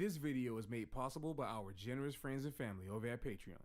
This video is made possible by our generous friends and family over at Patreon.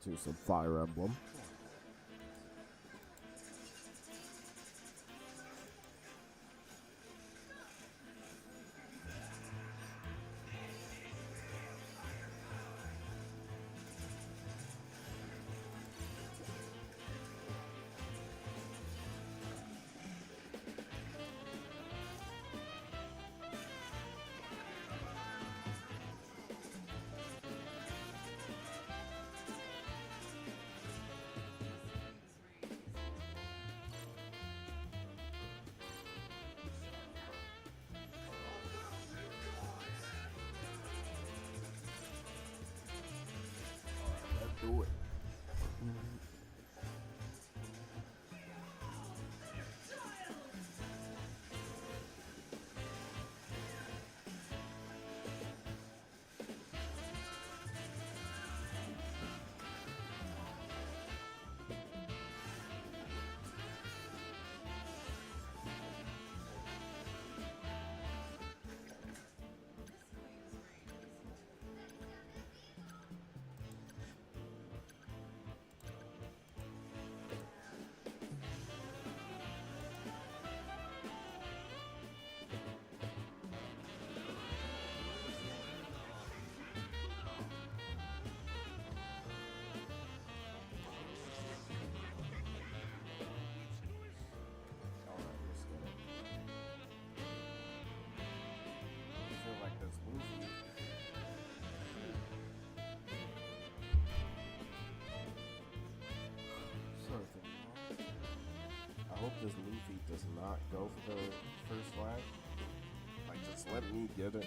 to some Fire Emblem. Do it. I hope this Luffy does not go for the first flag. Like, just let me get it.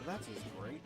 That's just great.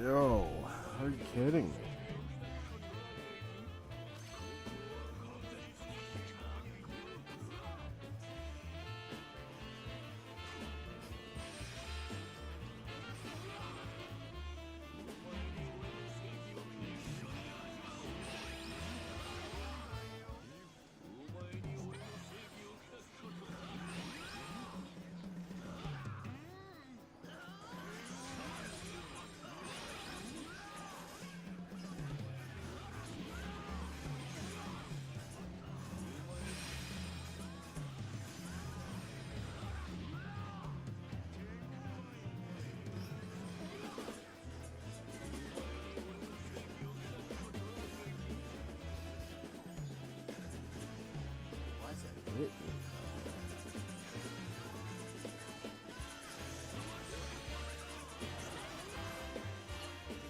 Yo, are you kidding me?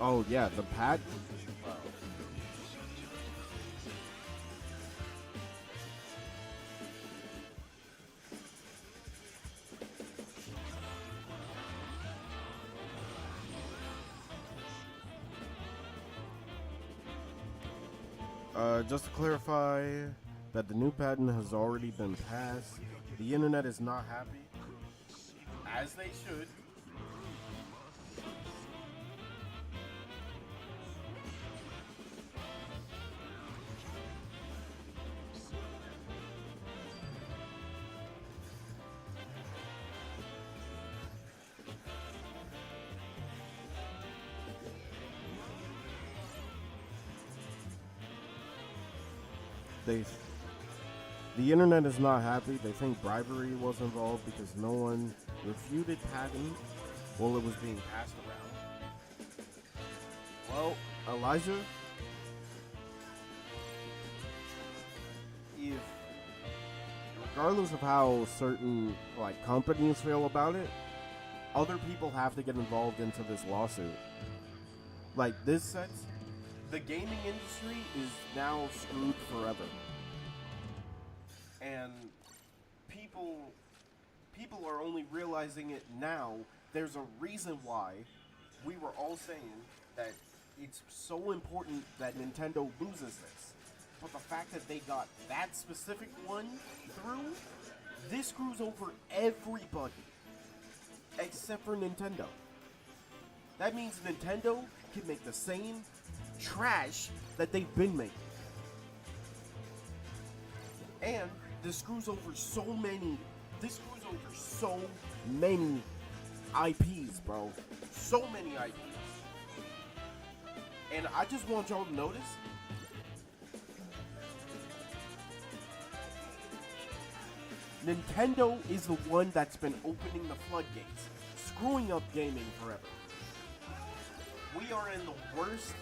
Oh yeah, the pad. Just to clarify that the new patent has already been passed. The internet is not happy, as they should. They The internet is not happy. They think bribery was involved because no one refuted patent while it was being passed around. Well, Elijah, if regardless of how certain companies feel about it, other people have to get involved into this lawsuit. This sets the gaming industry is now screwed forever. And people are only realizing it now. There's a reason why we were all saying that it's so important that Nintendo loses this. But the fact that they got that specific one through, this screws over everybody except for Nintendo. That means Nintendo can make the same trash that they've been making. And this screws over so many IPs, bro. So many IPs. And I just want y'all to notice, Nintendo is the one that's been opening the floodgates, screwing up gaming forever. We are in the worst,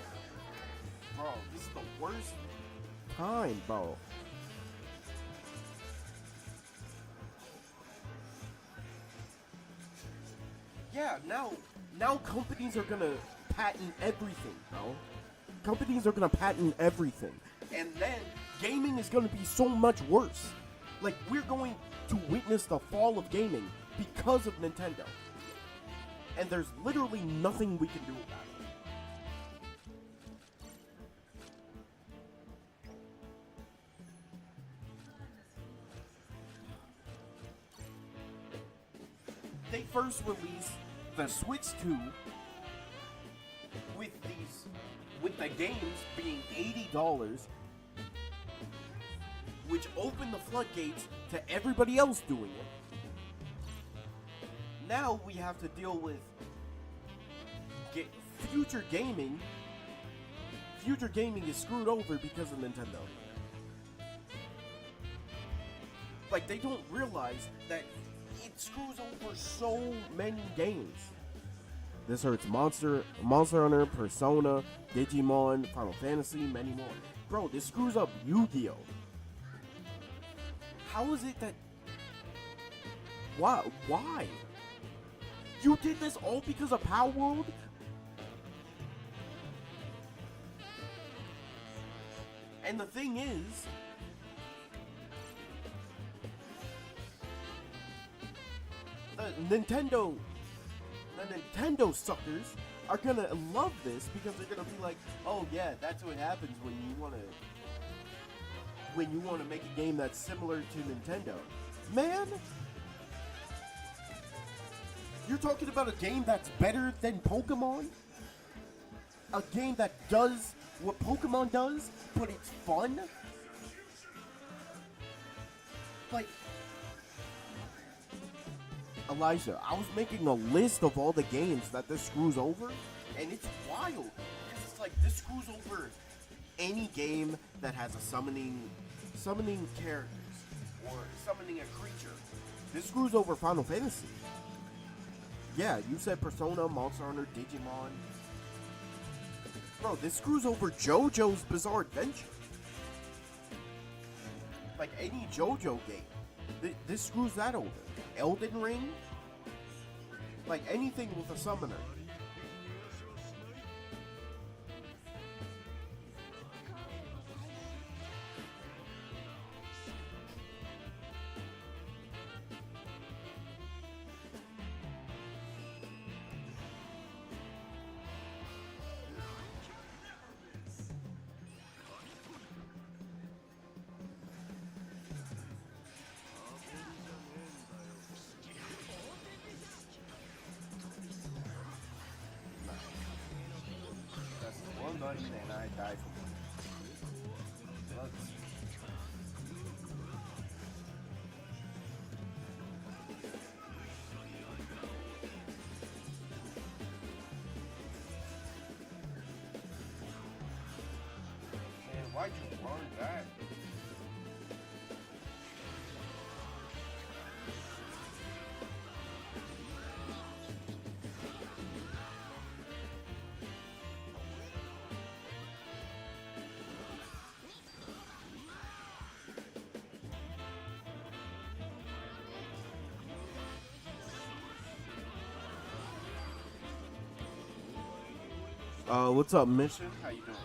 bro, this is the worst time, bro. Yeah, now companies are gonna patent everything, bro. Companies are gonna patent everything. And then gaming is gonna be so much worse. We're going to witness the fall of gaming because of Nintendo. And there's literally nothing we can do about it. They first released the Switch 2 with the games being $80, which opened the floodgates to everybody else doing it. Now we have to deal with future gaming. Future gaming is screwed over because of Nintendo. They don't realize that it screws over so many games. This hurts Monster Hunter, Persona, Digimon, Final Fantasy, many more. Bro, this screws up Yu-Gi-Oh! How is it that... Why? You did this all because of Power World? And the thing is... The Nintendo suckers are gonna love this because they're gonna be like, oh yeah, that's what happens when you wanna make a game that's similar to Nintendo. Man, you're talking about a game that's better than Pokemon? A game that does what Pokemon does, but it's fun? Elijah, I was making a list of all the games that this screws over, and it's wild. It's this screws over any game that has a summoning characters or summoning a creature. This screws over Final Fantasy. Yeah, you said Persona, Monster Hunter, Digimon. Bro, this screws over JoJo's Bizarre Adventure. Any JoJo game. This screws that over. Elden Ring? Anything with a summoner. And I died from it. Man, why'd you run that? What's up, Mission? How you doing?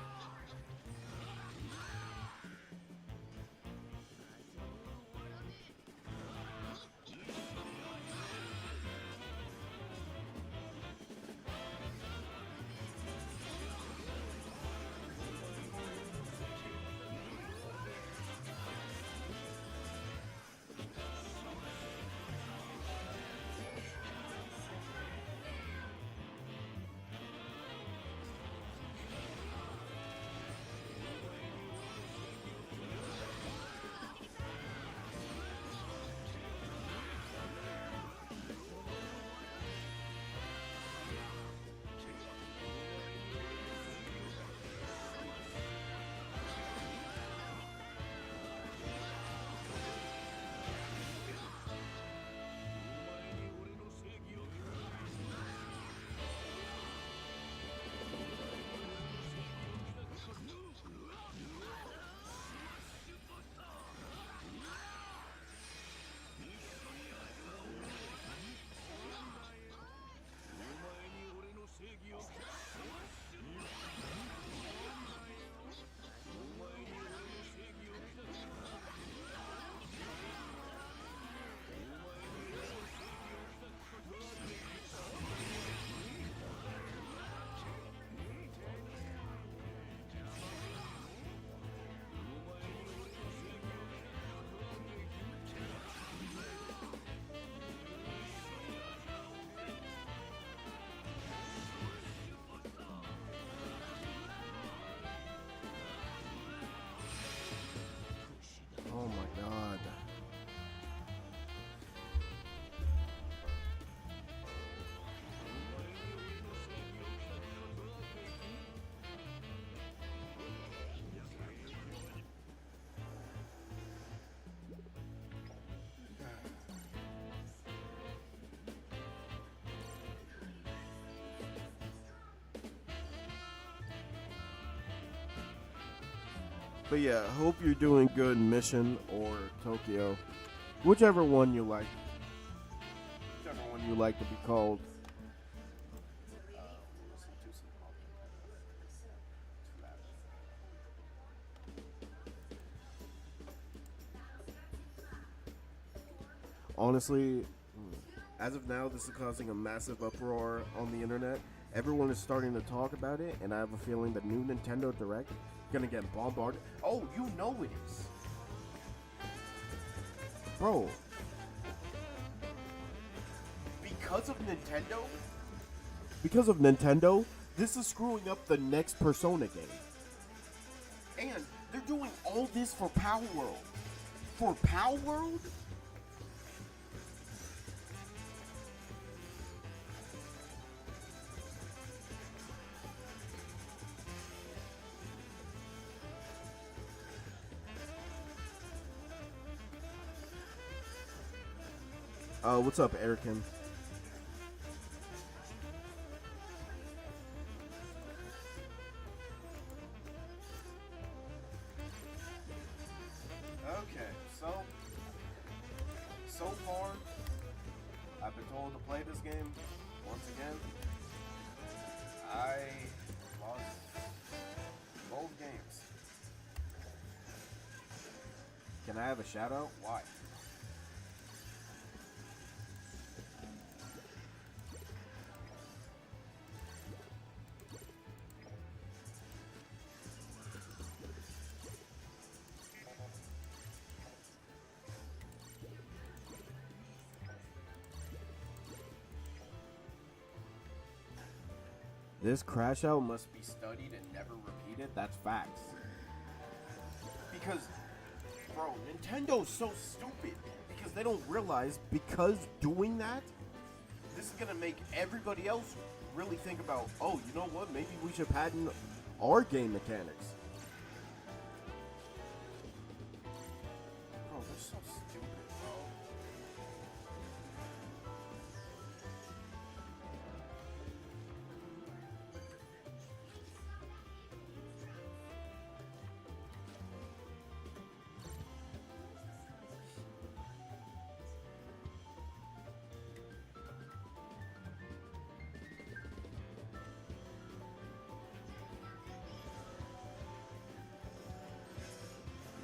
Oh my god. But yeah, hope you're doing good, Mission or Tokyo. Whichever one you like. Whichever one you like to be called. Honestly, as of now, this is causing a massive uproar on the internet. Everyone is starting to talk about it, and I have a feeling the new Nintendo Direct is gonna get bombarded. Oh, you know it is. Bro. Because of Nintendo? Because of Nintendo, this is screwing up the next Persona game. And they're doing all this for Power World. For Power World? What's up, Erican? Okay, so far, I've been told to play this game once again. I lost both games. Can I have a shout out? Why? This crash out must be studied and never repeated. That's facts. Because, bro, Nintendo's so stupid. Because they don't realize, because doing that, this is going to make everybody else really think about, oh, you know what? Maybe we should patent our game mechanics. Bro, they're so stupid, bro.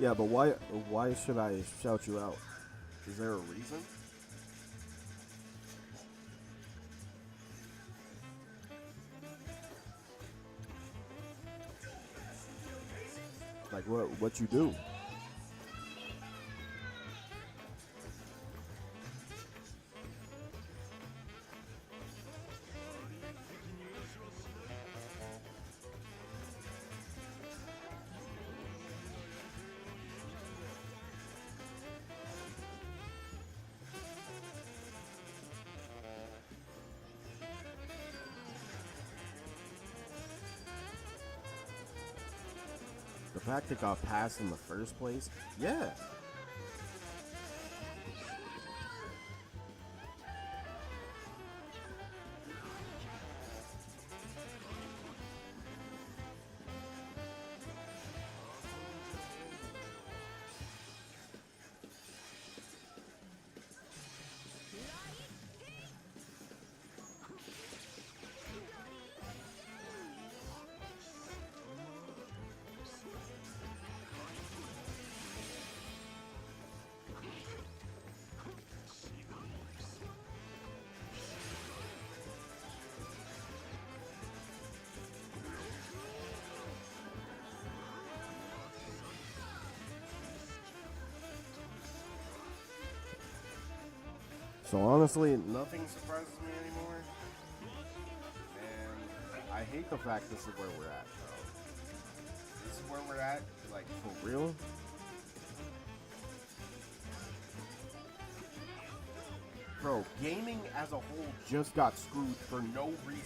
Yeah, but why should I shout you out? Is there a reason? Like what you do? The fact it got passed in the first place, yeah. So honestly, nothing surprises me anymore. And I hate the fact this is where we're at, bro. This is where we're at, like, for real? Bro, gaming as a whole just got screwed for no reason.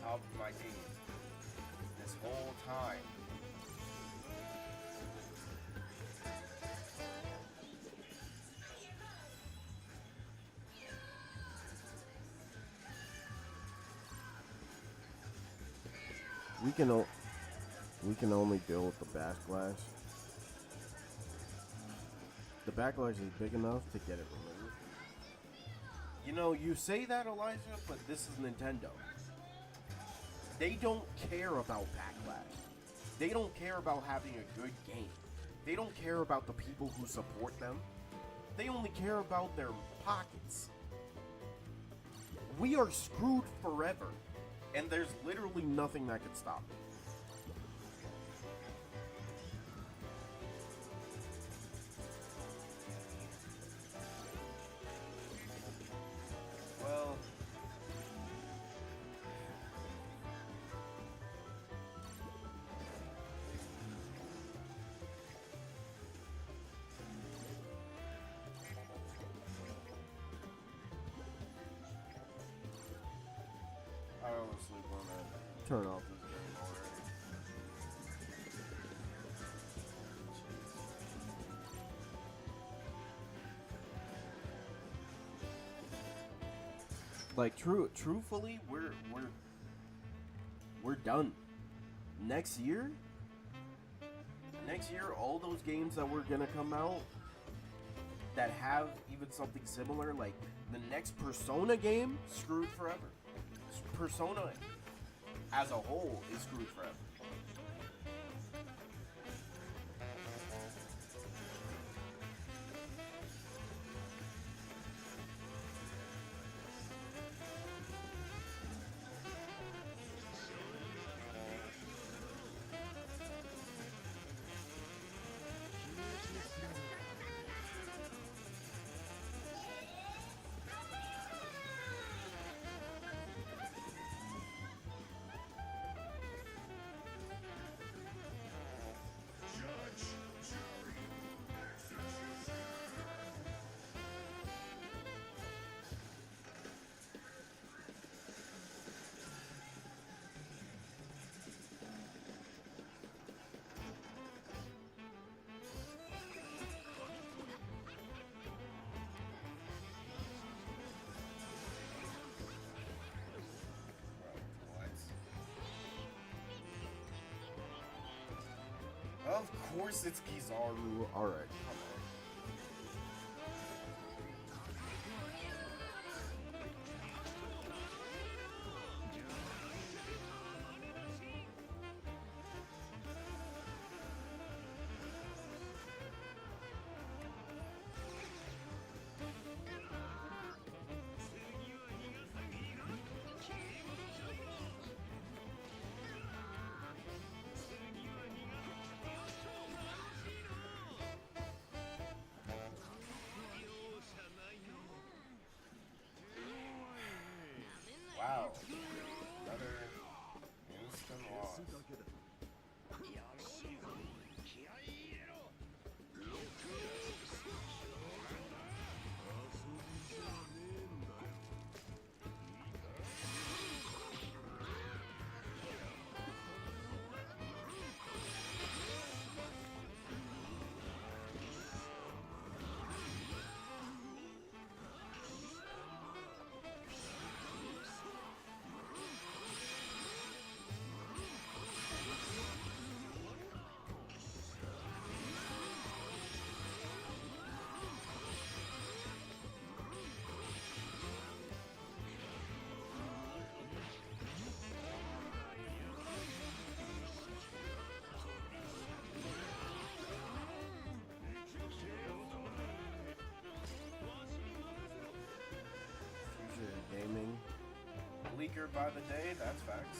Top of my team this whole time. We can only deal with the backlash. The backlash is big enough to get it removed. You know, you say that, Elijah, but this is Nintendo. They don't care about backlash. They don't care about having a good game. They don't care about the people who support them. They only care about their pockets. We are screwed forever, and there's literally nothing that can stop it. Well, I honestly want to turn off this game already. Like truthfully, we're done. Next year, all those games that were gonna come out that have even something similar, like the next Persona game, screwed forever. Persona as a whole is screwed forever. course it's Kizaru. Alright, come on. Wow. Another instant loss. Future gaming. Bleaker by the day, that's facts.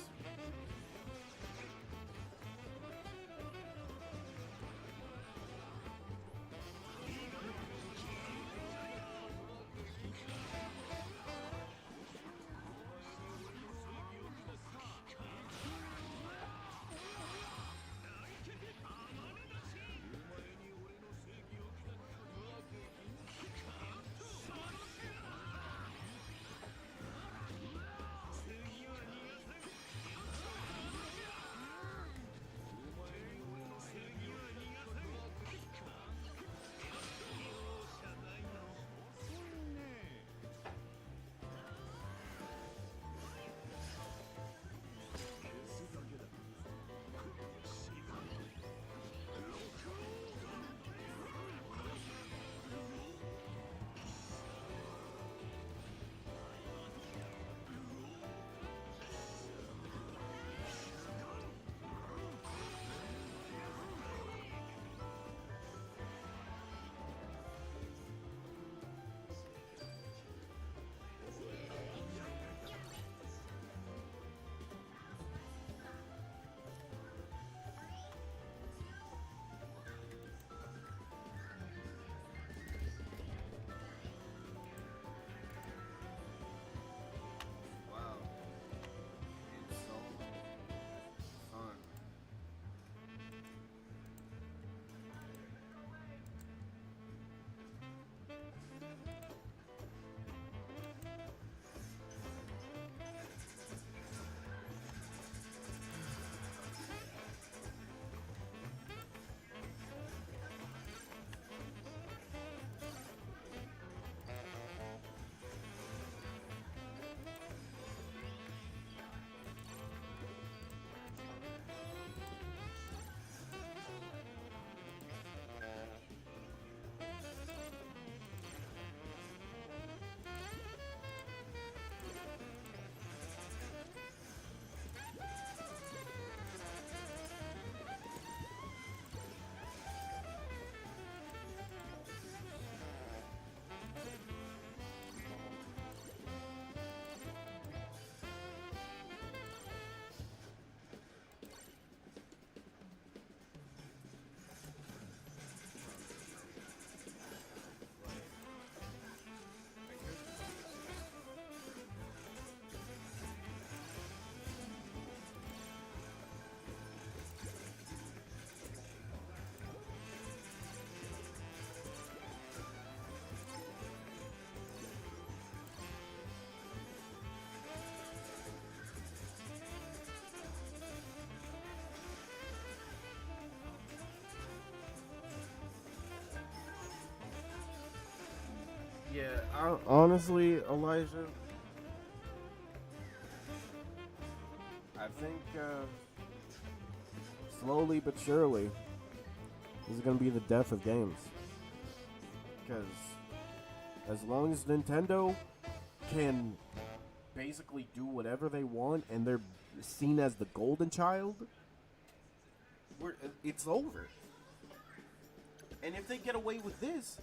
Wow. It's so fun. Yeah, honestly, Elijah, I think slowly but surely, This is gonna be the death of games. Because as long as Nintendo can basically do whatever they want and they're seen as the golden child, it's over. And if they get away with this,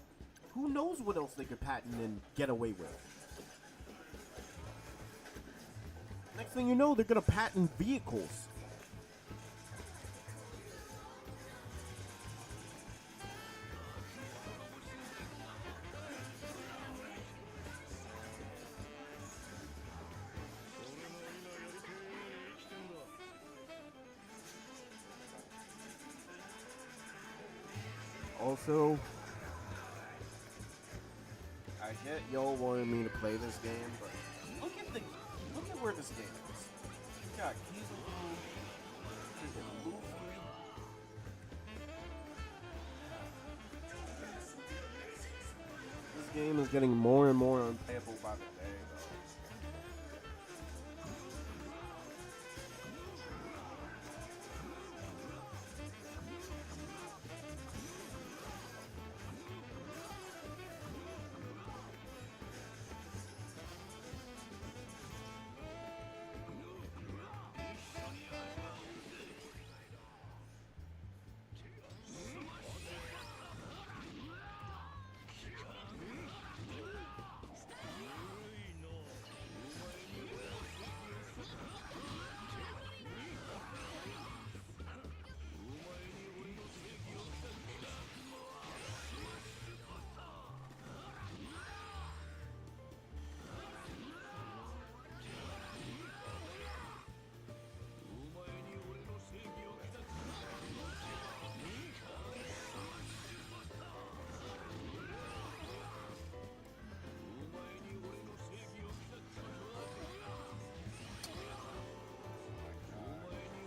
who knows what else they could patent and get away with? Next thing you know, they're gonna patent vehicles. Also, I get y'all wanted me to play this game, but look at where this game is. You got Kizaru, freaking Luffy. This game is getting more and more unplayable by the day, though.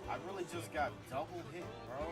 I really just got double hit, bro.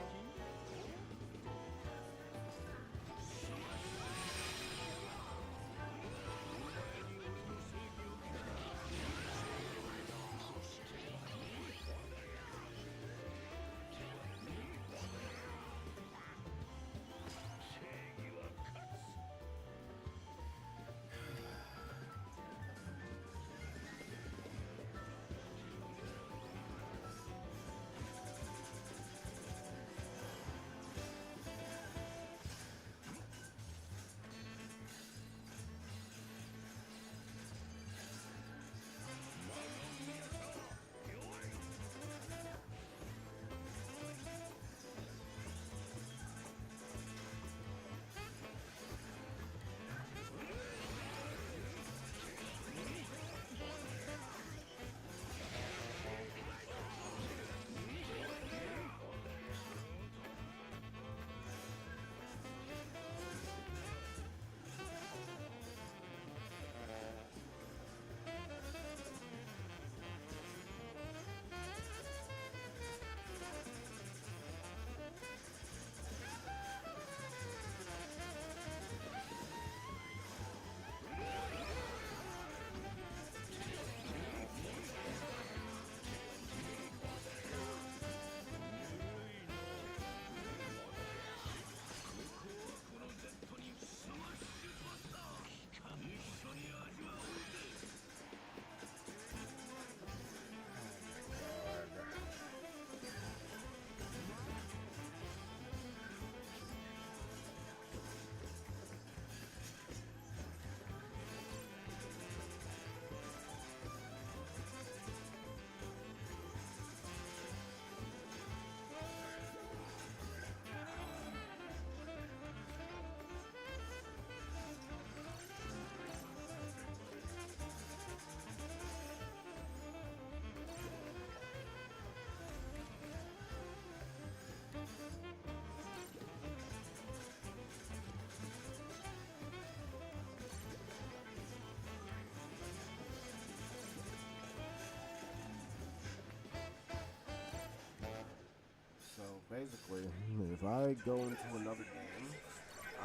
Basically, if I go into another game,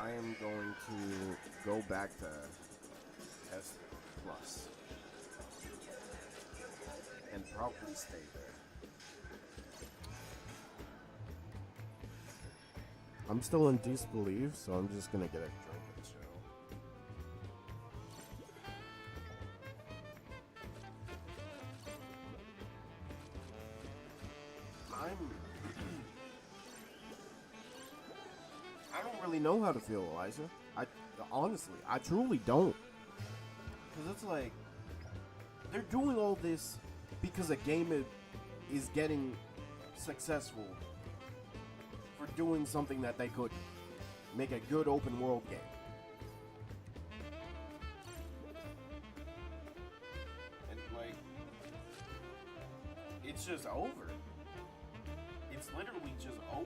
I am going to go back to S Plus and probably stay there. I'm still in disbelief, so I'm just gonna get a drink and chill. I don't really know how to feel, Elijah. Honestly, I truly don't. Because it's like, they're doing all this because a game is getting successful for doing something that they could make a good open world game. And like, it's just over. It's literally just over.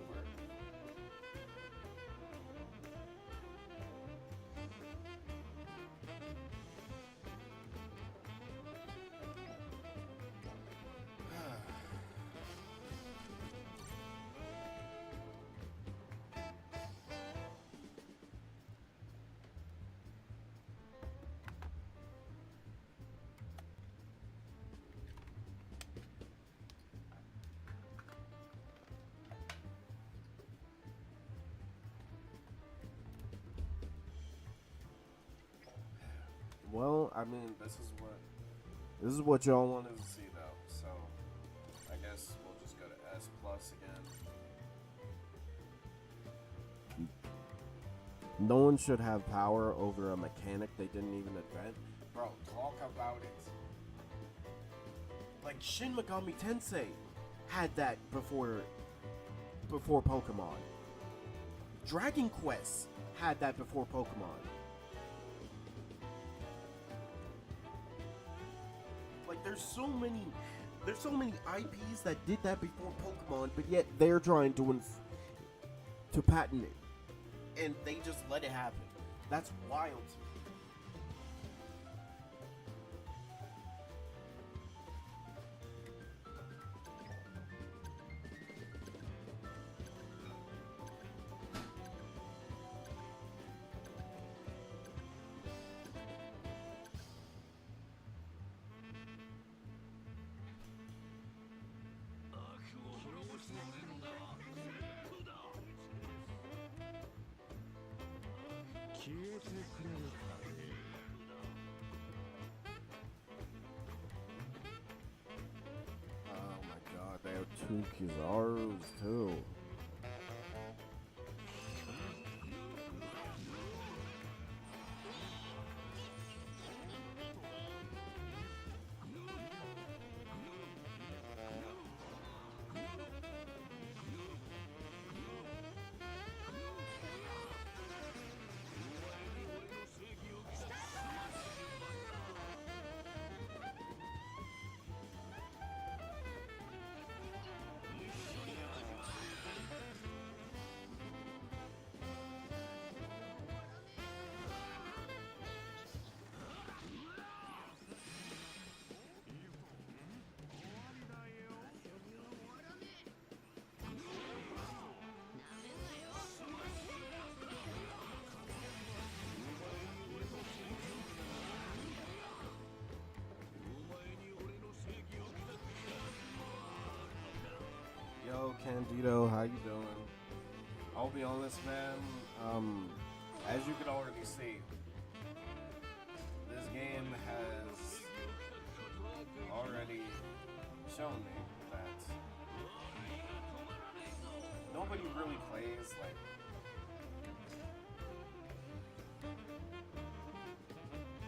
Well, I mean, this is what y'all wanted to see, though. So, I guess we'll just go to S plus again. No one should have power over a mechanic they didn't even invent. Bro, talk about it. Like Shin Megami Tensei had that before Pokemon. Dragon Quest had that before Pokemon. Like there's so many IPs that did that before Pokemon, but yet they're trying to patent it, and they just let it happen. That's wild to me. Oh my god, they have two Kizarus too. Yo, Candido, how you doing? I'll be honest, man. As you can already see, this game has already shown me that nobody really plays like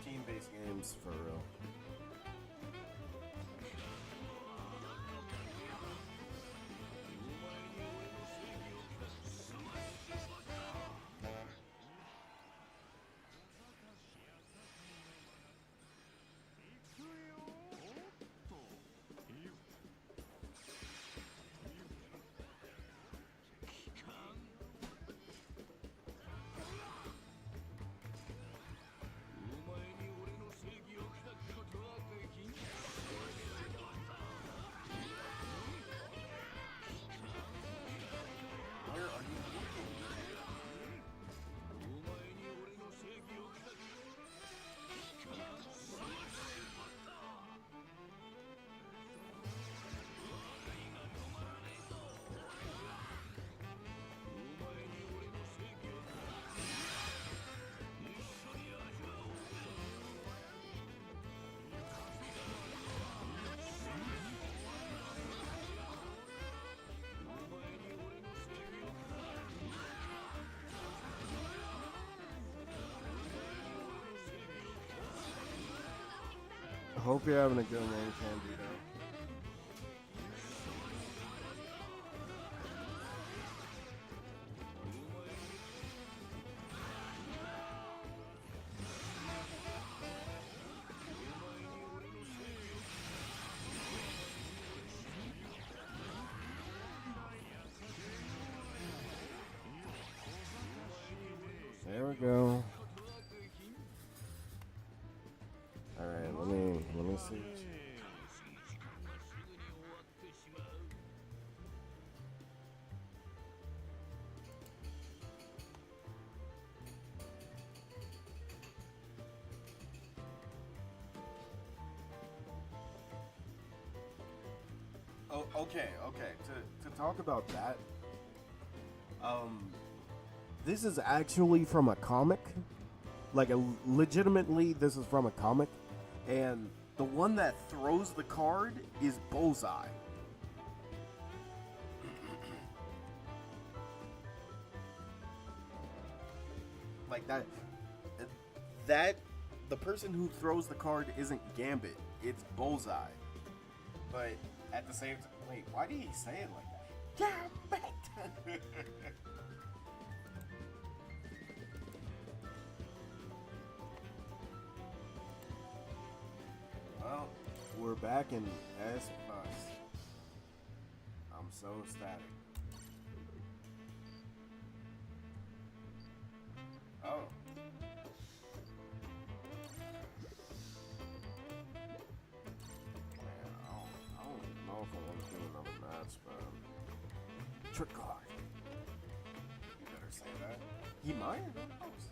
team-based games for real. Hope you're having a good one, Candido. There we go. All right, let me see. Oh, okay. To talk about that, this is actually from a comic. Like, legitimately, this is from a comic. And the one that throws the card is Bullseye. Like, the person who throws the card isn't Gambit, it's Bullseye. But at the same time, wait, why did he say it like that? Gambit! Well, we're back in S+. I'm so ecstatic. Oh. Man, I don't even know if I want to do another match, but trick card. You better say that. He might. Who knows?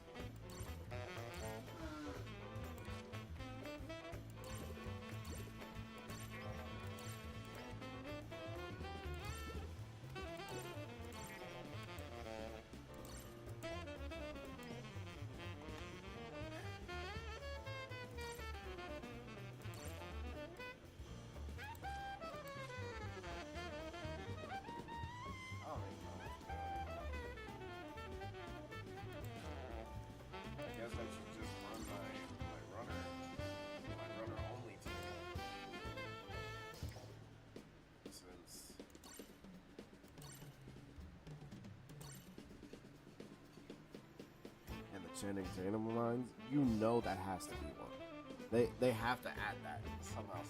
Chanting Tatum lines, you know that has to be one. They have to add that somehow.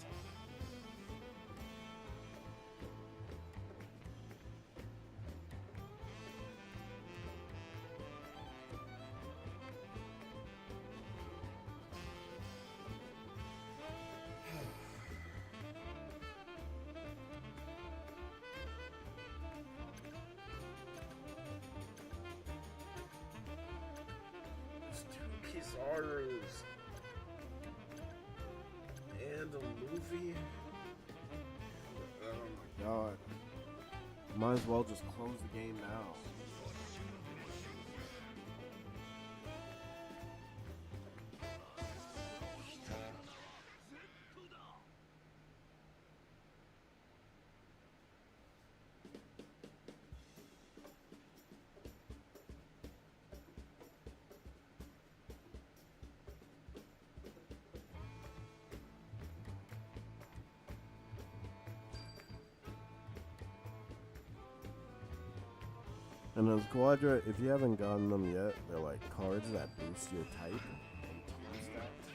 Pizarros and a Luffy. Oh my god. Might as well just close the game now. And those Quadra, if you haven't gotten them yet, they're like cards that boost your type and team stats.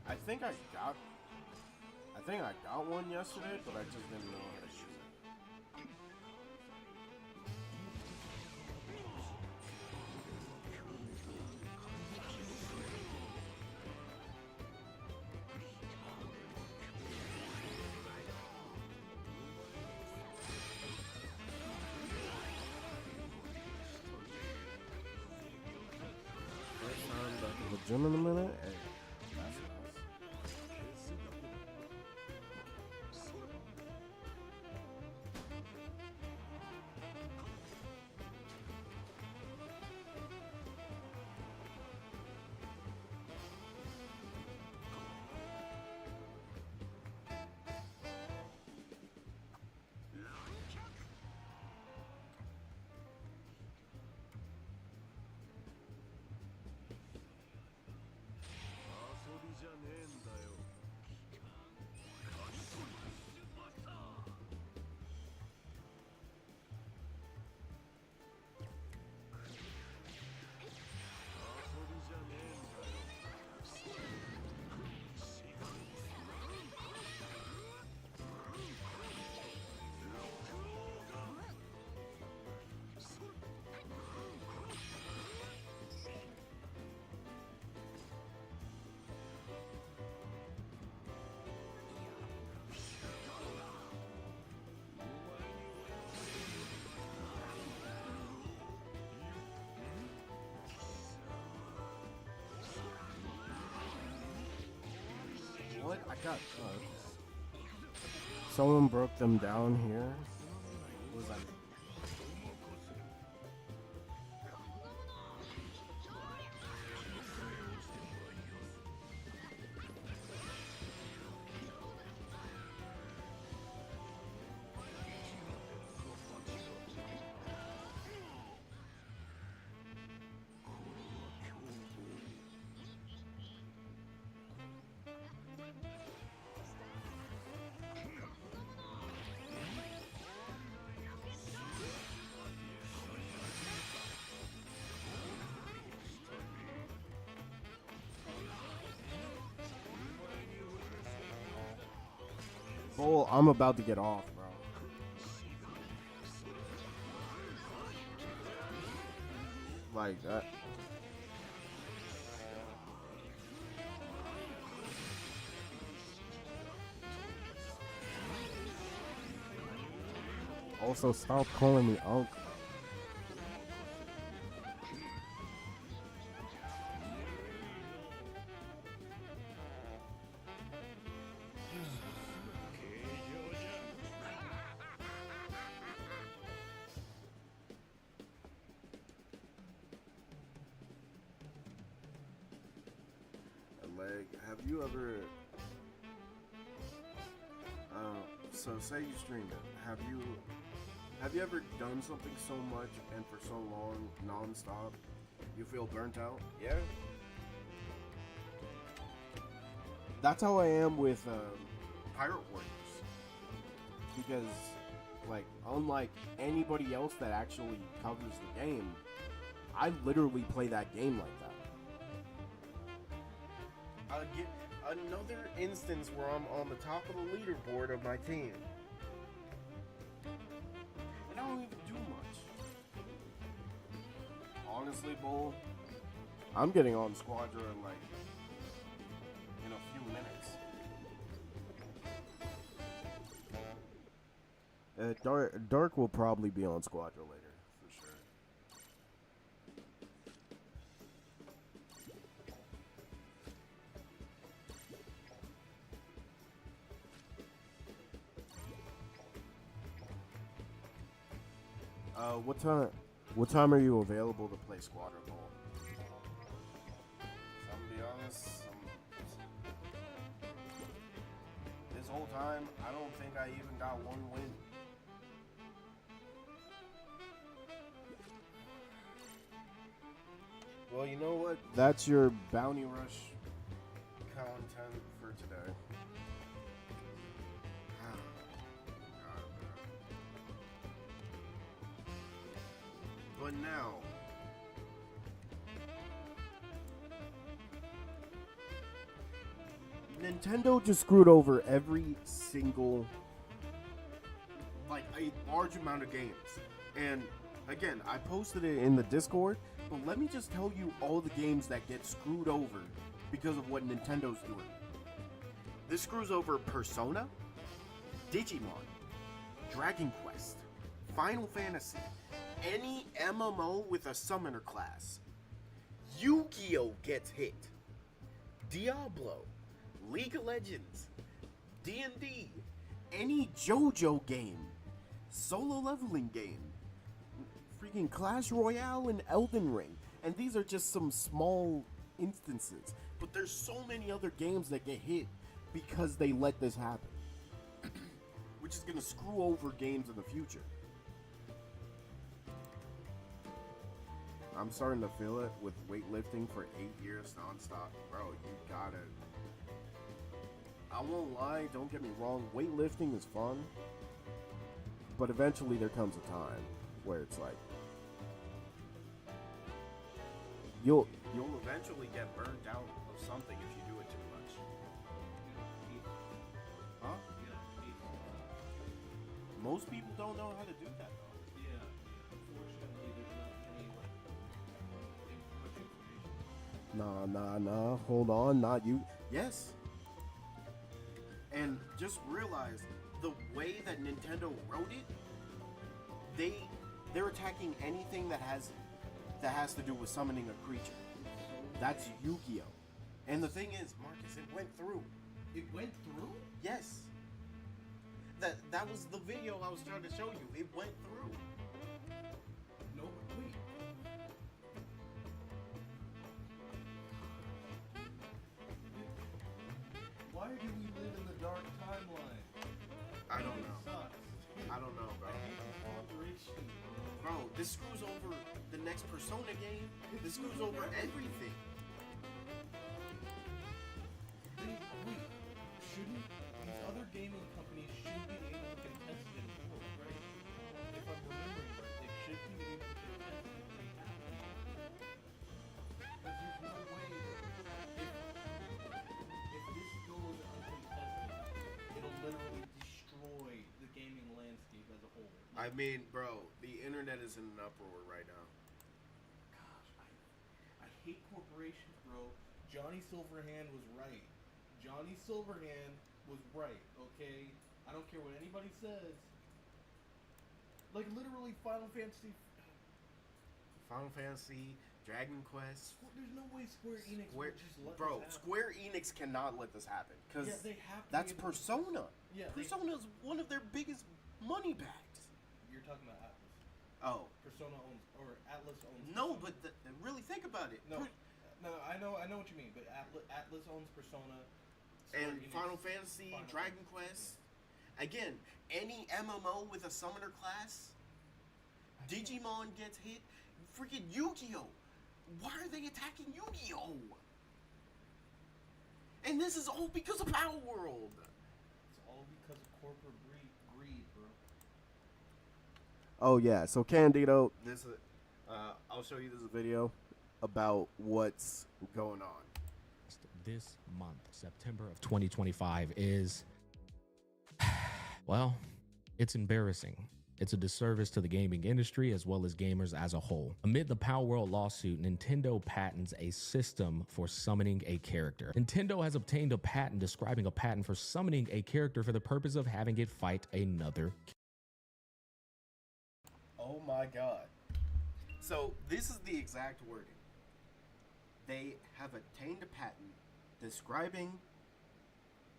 I think I got one yesterday, but I just didn't know how to use it. Gym in a minute. Hey, that's God. Someone broke them down here. What was that? Bull, I'm about to get off, bro. Like that. Also, stop calling me uncle. Like, have you ever? So say you stream it. Have you ever done something so much and for so long, non-stop, you feel burnt out? Yeah. That's how I am with Pirate Warriors. Because, like, unlike anybody else that actually covers the game, I literally play that game like that. I'll get another instance where I'm on the top of the leaderboard of my team. And I don't even do much. Honestly, Bull, I'm getting on Squadra like in a few minutes. Dark will probably be on Squadra later, for sure. What time are you available to play Squadra Bowl? I'm gonna be honest, this whole time, I don't think I even got one win. Well, you know what? That's your Bounty Rush content for today. But now, Nintendo just screwed over every single, like, a large amount of games. And again, I posted it in the Discord, but let me just tell you all the games that get screwed over because of what Nintendo's doing. This screws over Persona, Digimon, Dragon Quest, Final Fantasy, any MMO with a summoner class. Yu-Gi-Oh! Gets hit. Diablo, League of Legends, D&D, any JoJo game, solo leveling game, freaking Clash Royale and Elden Ring. And these are just some small instances. But there's so many other games that get hit because they let this happen. Which is going to screw over games in the future. I'm starting to feel it with weightlifting for 8 years nonstop. Bro, you gotta... I won't lie, don't get me wrong, weightlifting is fun. But eventually there comes a time where it's like... You'll eventually get burnt out of something if you do it too much. Huh? Most people don't know how to do that, though. Yeah, unfortunately, there's not any, Nah. Hold on, not you. Yes. And just realize the way that Nintendo wrote it, they're attacking anything that has to do with summoning a creature. That's Yu-Gi-Oh! And the thing is, Marcus, it went through. It went through? Yes. That was the video I was trying to show you. It went through. No, but wait. Why do we live in the dark timeline? I don't It know. sucks. I don't know, bro. I hate this corporation. Bro, this screws over the next Persona game. This screws over everything. Wait, shouldn't these other gaming companies should be able to contest it in court, right? If I'm remembering right, they should be able to contest it if they have to. Because there's no way that if this goes uncontested, it'll literally destroy the gaming landscape as a whole. I mean, bro, the internet is in an uproar right now. Gosh, I hate corporations, bro. Johnny Silverhand was right. Johnny Silverhand was right, okay? I don't care what anybody says. Like, literally, Final Fantasy... Dragon Quest. There's no way Square Enix Square, would just let bro, this happen. Square Enix cannot let this happen because Yeah, they have to that's be able to- Persona. Yeah, Persona's one of their biggest money bags. You're talking about Atlas. Oh, Persona owns... Or Atlas owns... no, Persona. but really think about it. No, I know what you mean, but Atlas owns Persona... Square And Enix- Final Fantasy, Final Dragon Fantasy. Quest. Again, any MMO with a summoner class, Digimon gets hit. Freaking Yu-Gi-Oh! Why are they attacking Yu-Gi-Oh? And this is all because of Power World. It's all because of corporate greed, bro. Oh yeah, so Candido, I'll show you this video about what's going on. This month, September of 2025, is, well, it's embarrassing. It's a disservice to the gaming industry as well as gamers as a whole. Amid the Power World lawsuit, Nintendo patents a system for summoning a character. Nintendo has obtained a patent describing a patent for summoning a character for the purpose of having it fight another. Oh my god. So this is the exact wording. They have obtained a patent describing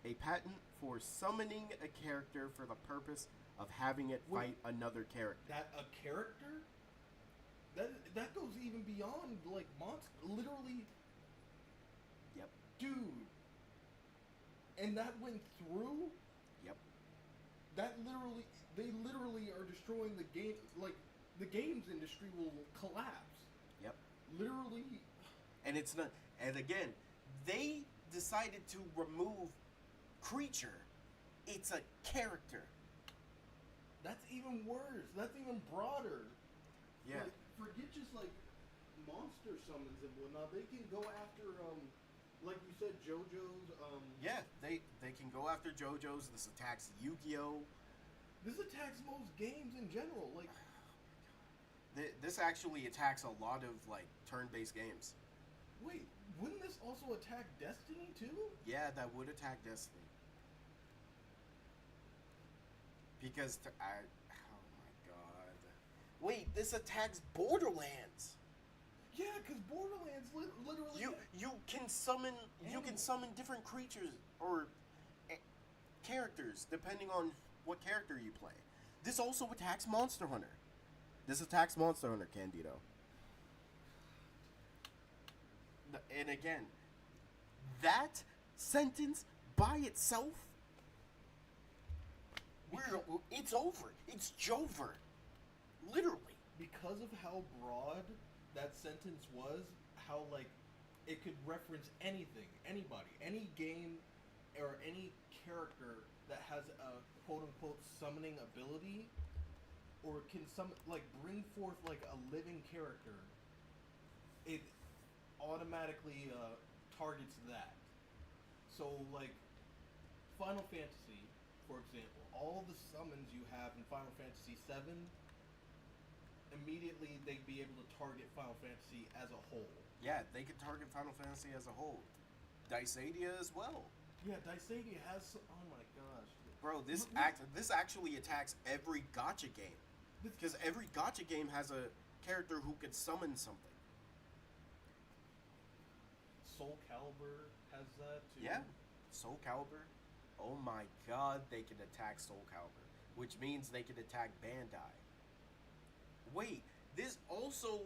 a patent for summoning a character for the purpose of having it fight another character. That a character? That goes even beyond like monster. Literally, Yep. dude. And that went through. Yep. They literally are destroying the game. Like the games industry will collapse. Yep. Literally. And it's not. And again, they decided to remove creature. It's a character. That's even worse. That's even broader. Yeah. Like, forget just like monster summons and whatnot. They can go after like you said, JoJo's. Yeah. They can go after JoJo's. This attacks Yu-Gi-Oh. This attacks most games in general. Like This actually attacks a lot of like turn-based games. wait, wouldn't this also attack Destiny too? Yeah, that would attack Destiny. Because oh my god. Wait, this attacks Borderlands. Yeah, because Borderlands literally. You can summon different creatures or characters depending on what character you play. This also attacks Monster Hunter. This attacks Monster Hunter, Candido. And again, that sentence by itself, it's over. It's Jover. Literally. Because of how broad that sentence was, how like it could reference anything, anybody, any game, or any character that has a quote unquote summoning ability, or can bring forth like a living character. It automatically targets that. So like Final Fantasy, for example, all the summons you have in Final Fantasy VII, immediately they'd be able to target Final Fantasy as a whole. Yeah, they could target Final Fantasy as a whole. Dicedia as well. Yeah, Dicedia has. Oh my gosh, Bro, this actually attacks every gacha game. Because every gacha game has a character who could summon something. Soul Calibur has that too. Yeah. Soul Calibur, oh my god, they can attack Soul Calibur, which means they can attack Bandai. Wait, this also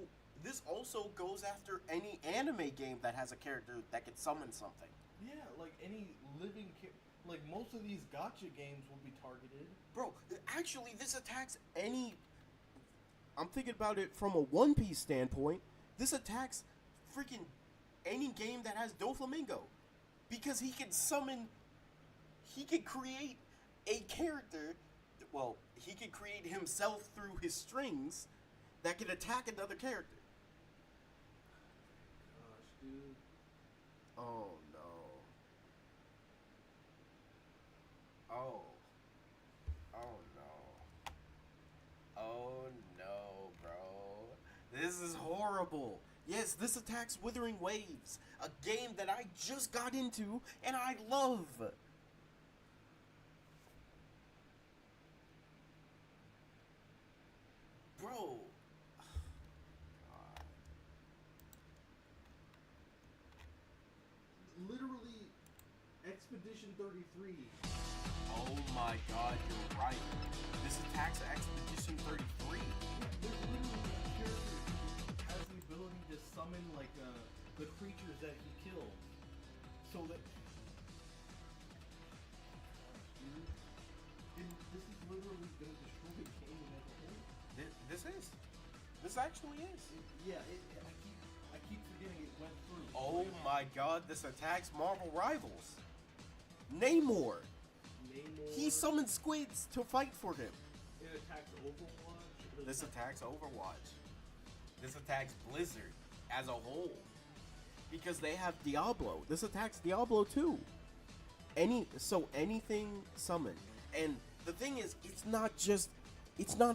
goes after any anime game that has a character that can summon something. Yeah, like any living like most of these gotcha games will be targeted. Bro, actually, this attacks any. I'm thinking about it from a One Piece standpoint. This attacks freaking any game that has Doflamingo. Because he can summon. He can create a character. Well, he can create himself through his strings that can attack another character. Gosh, dude. Oh no. Oh. Oh no. Oh no, bro. This is horrible. Yes, this attacks Withering Waves, a game that I just got into and I love. Bro. Literally, Expedition 33. Oh my god, you're right. This attacks Expedition 33. There's literally a character who has the ability to summon like the creatures that he kills, so that. And this is literally gonna destroy the game as a whole. This actually is. Yeah, I keep forgetting it went through. Oh my god, this attacks Marvel Rivals. Namor. He summons squids to fight for him. It attacks Overwatch. This attacks Overwatch. This attacks Blizzard as a whole. Because they have Diablo. This attacks Diablo too. Anything summoned. And the thing is, it's not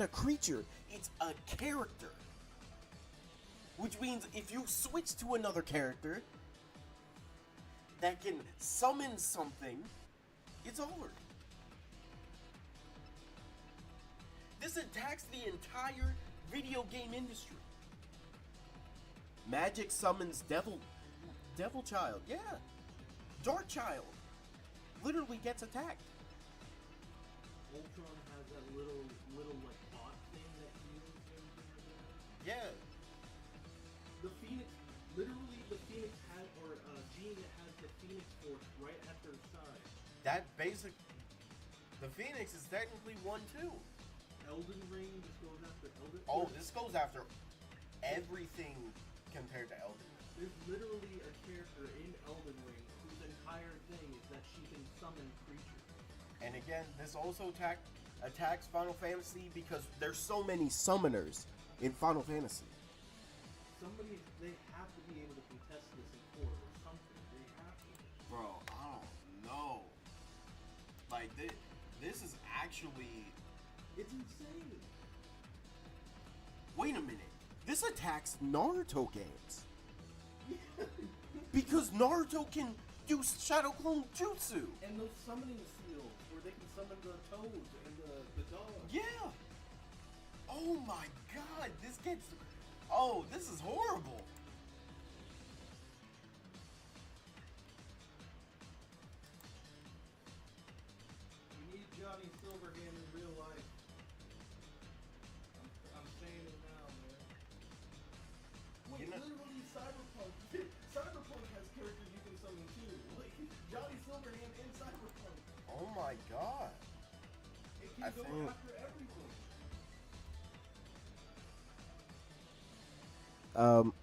a creature, it's a character. Which means if you switch to another character that can summon something, it's over. This attacks the entire video game industry. Magic summons Devil Child, yeah. Dark Child literally gets attacked. Ultron has that little like bot thing that he uses and everything like that. Yeah. The Phoenix, literally the Phoenix has, or Jean has the Phoenix Force right at their side. The Phoenix is technically one too. Elden Ring, this goes after Elden Ring. Oh, this goes after everything compared to Elden Ring. There's literally a character in Elden Ring whose entire thing is that she can summon creatures. And again, this also attacks Final Fantasy because there's so many summoners in Final Fantasy. They have to be able to contest this in court or something. They have to. Bro, I don't know. Like, this is actually... It's insane. Wait a minute. This attacks Naruto games. Because Naruto can do Shadow Clone Jutsu. And those summoning seals where they can summon the toads and the dogs. Yeah. Oh my god, this gets... Oh, this is horrible. You need Johnny Silverhand in real life. I'm saying it now, man. Wait, literally Cyberpunk. Cyberpunk has characters you can summon too. Like Johnny Silverhand in Cyberpunk. Oh my god. It can go after everything.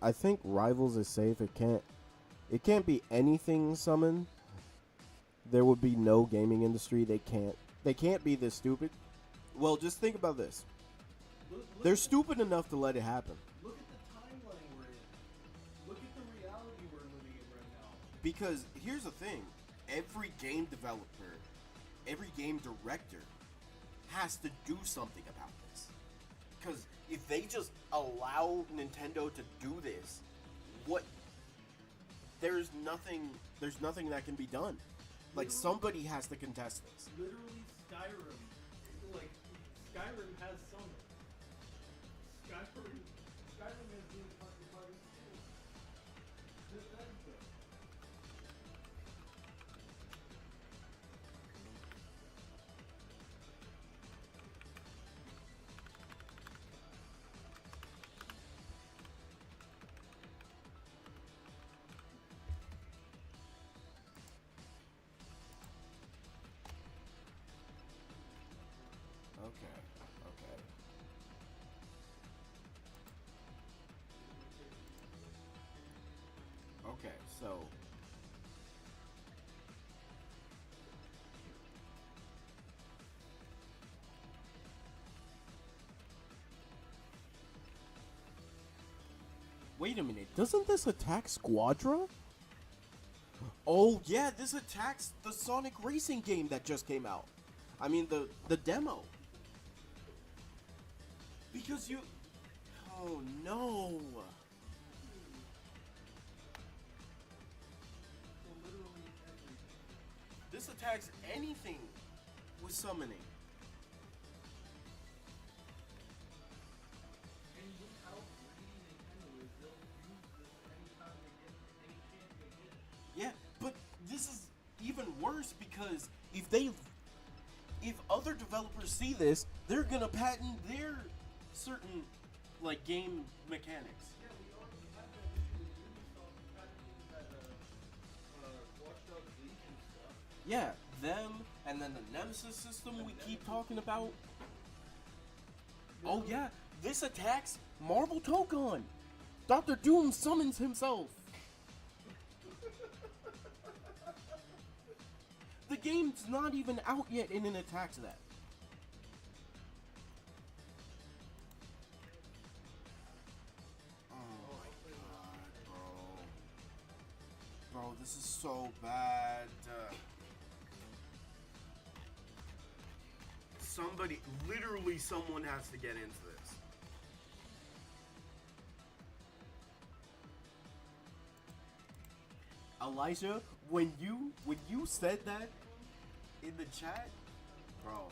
I think Rivals is safe. It can't be anything summoned. There would be no gaming industry. They can't be this stupid. Well, just think about this. They're stupid enough to let it happen. Look at the timeline we're in. Look at the reality we're living in right now. Because here's the thing. Every game developer, every game director has to do something about this. Because if they just allow Nintendo to do this, there's nothing that can be done. Like, somebody has to contest this. Literally Skyrim. Like, Skyrim has summon. Skyrim has been fucking parties too. Okay, so wait a minute. Doesn't this attack Squadra? Oh yeah, this attacks the Sonic Racing game that just came out. I mean the demo. Because you oh no. So literally everything. This attacks anything with summoning. And look how greedy Nintendo is. They'll use this anytime they get any chance they get. Yeah, but this is even worse because if other developers see this, they're gonna patent their certain like game mechanics. Yeah, we already had that issue with Ubisoft patenting that Watch Dogs Legion stuff. Yeah, them and then the Nemesis system we keep talking about. Oh yeah, this attacks Marvel Togon. Dr. Doom summons himself. The game's not even out yet and it attacks that. Oh my god, bro. Bro, this is so bad. Somebody, literally someone has to get into this. Elijah, when you said that in the chat, bro,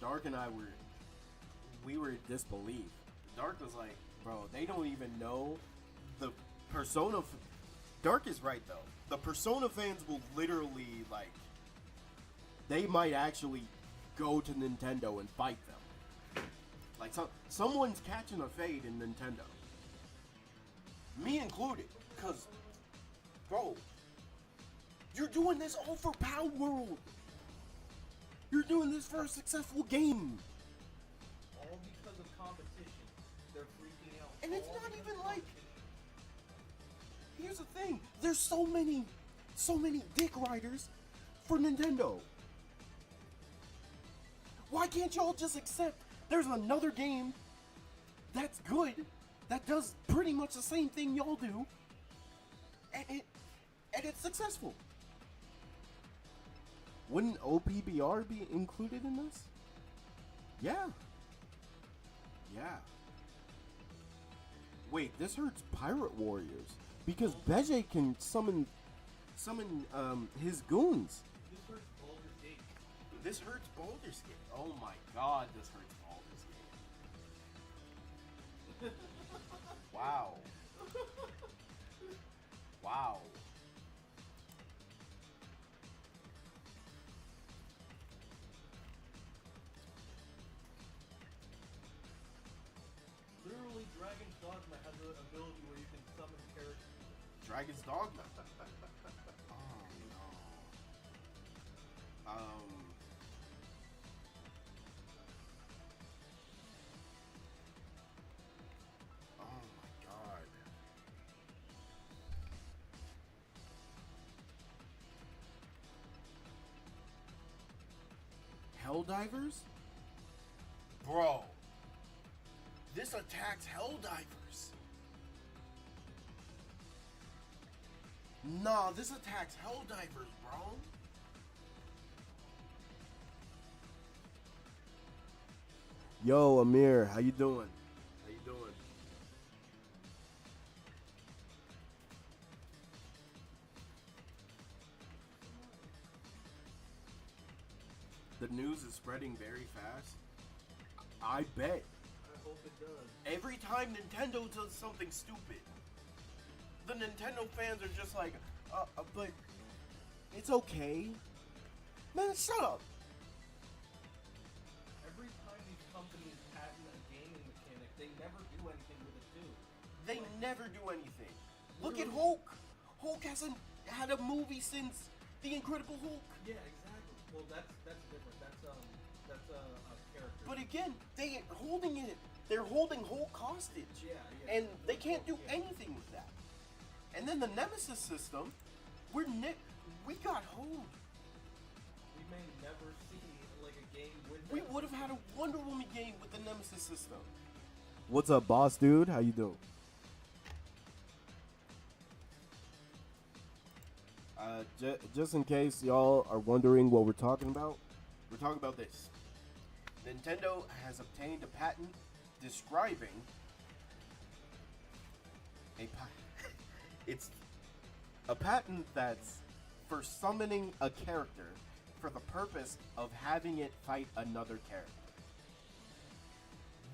Dark and I were in disbelief. Dark was like, bro, they don't even know the Persona. Dark is right though. The Persona fans will literally like, they might actually go to Nintendo and fight them. Like someone's catching a fade in Nintendo. Me included, cause, bro, you're doing this all for Power World. You're doing this for a successful game. All because of competition. They're freaking out. And it's all not because even of like, competition. here's the thing, there's so many dick riders for Nintendo. Why can't y'all just accept there's another game that's good, that does pretty much the same thing y'all do, and it's successful? Wouldn't OPBR be included in this? Yeah. Yeah. Wait, this hurts Pirate Warriors because Beje can summon his goons. This hurts Baldur's Gate. This hurts Baldur's Gate. Oh my god, this hurts Baldur's Gate. Wow. Wow. Literally, Dragon's Dogma has an ability where you can summon characters. Dragon's Dogma. Oh no. Oh my god. Helldivers? Bro. This attacks Helldivers. Nah, this attacks Helldivers, bro. Yo, Amir, how you doing? How you doing? The news is spreading very fast. I bet. I hope it does. Every time Nintendo does something stupid, the Nintendo fans are just like, but it's okay. Man, shut up. Every time these companies patent a gaming mechanic, they never do anything with it too. They never do anything. Look at Hulk. Hulk hasn't had a movie since The Incredible Hulk. Yeah, exactly. Well, that's different. That's a character. But again, they're holding Hulk hostage. Yeah. And they can't do anything with that. And then the Nemesis system, we got hold. We may never see like a game with. We that would have system. had a Wonder Woman game with the Nemesis system. What's up, boss dude? How you doing? Just in case y'all are wondering what we're talking about, We're talking about this. Nintendo has obtained a patent describing it's a patent that's for summoning a character for the purpose of having it fight another character.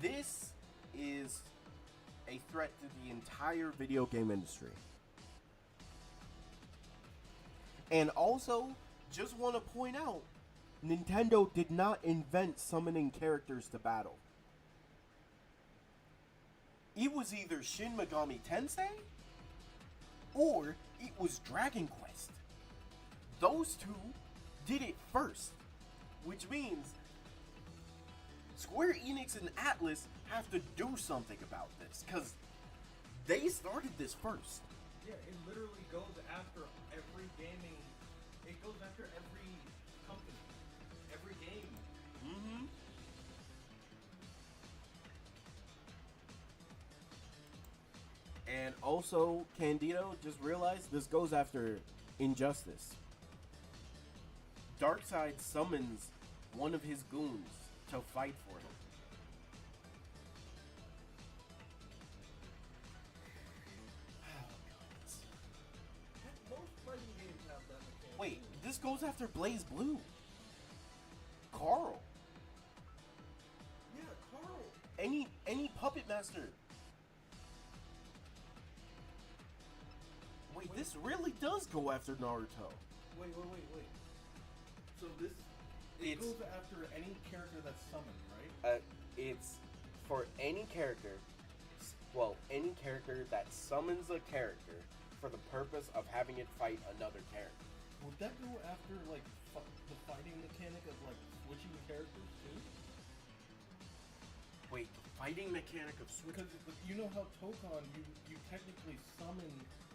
This is a threat to the entire video game industry. And also, just want to point out, Nintendo did not invent summoning characters to battle. It was either Shin Megami Tensei or it was Dragon Quest. Those two did it first, which means Square Enix and Atlas have to do something about this because they started this first. Yeah, it literally goes after every gaming. It goes after every company, every game. Mm-hmm. And also, Candido just realized this goes after Injustice. Darkseid summons one of his goons to fight for him. Most fighting games have that mechanic. Wait, this goes after Blaze Blue. Carl. Yeah, Carl. Any puppet master. Wait, this really does go after Naruto. Wait. So this it goes after any character that's summoned, right? It's for any character, well, any character that summons a character for the purpose of having it fight another character. Would that go after like the fighting mechanic of like switching characters too? Wait, the fighting mechanic of switching? Because you know how Tokon, you technically summon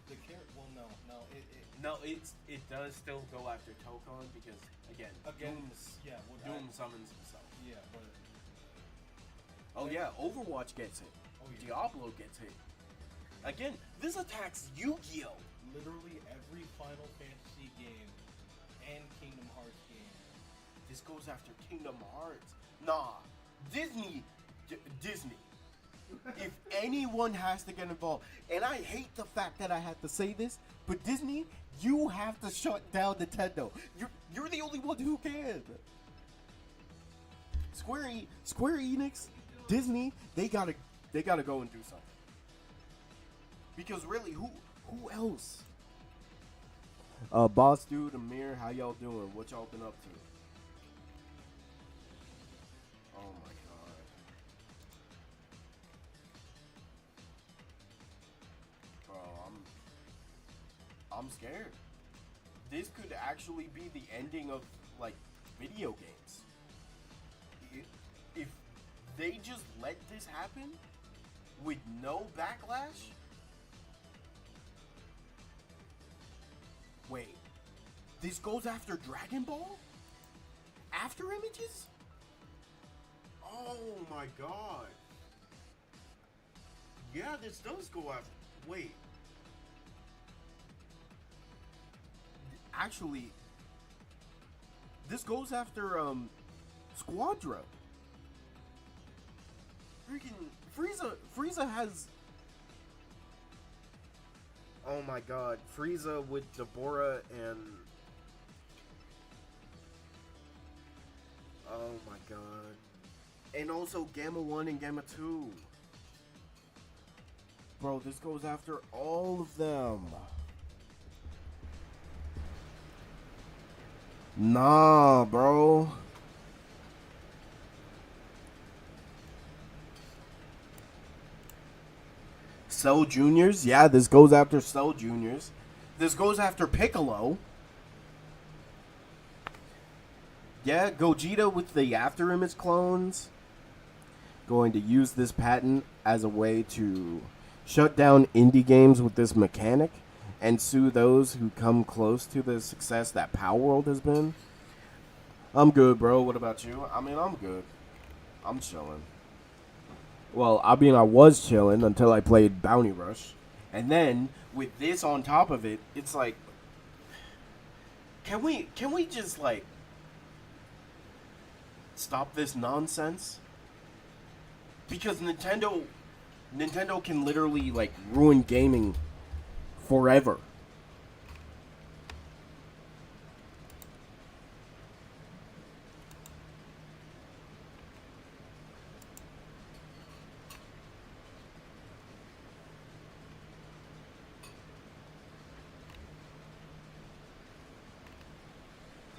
the character. Well, No, it does still go after Tokon because again, Doom summons himself. Yeah, but Oh yeah, Overwatch gets hit. Oh, yeah. Diablo gets hit. Again, this attacks Yu-Gi-Oh! literally every Final Fantasy game and Kingdom Hearts game. This goes after Kingdom Hearts. Nah, Disney. If anyone has to get involved, and I hate the fact that I have to say this, but Disney, you have to shut down Nintendo. You're the only one who can. Square Enix, Disney, they gotta go and do something. Because really, who else? boss dude, Amir, how y'all doing? What y'all been up to? Oh my god. Bro, I'm scared. This could actually be the ending of like video games. If they just let this happen with no backlash. Wait, this goes after Dragon Ball? After Images? Oh my god. Yeah, this does go after. Wait. Actually, this goes after Squadra. Freaking Frieza has. Oh my god, Frieza with Deborah and. Oh my god. And also Gamma 1 and Gamma 2. Bro, this goes after all of them. Nah, bro. Cell Juniors? Yeah, this goes after Cell Juniors. This goes after Piccolo. Yeah, Gogeta with the After Image clones. Going to use this patent as a way to shut down indie games with this mechanic. and sue those who come close to the success that Power World has been, I'm good, bro. What about you? I mean, I'm good. I'm chilling. Well, I mean, I was chilling until I played Bounty Rush. And then, with this on top of it, it's like, can we just, like, stop this nonsense? Because Nintendo can literally, like, ruin gaming forever.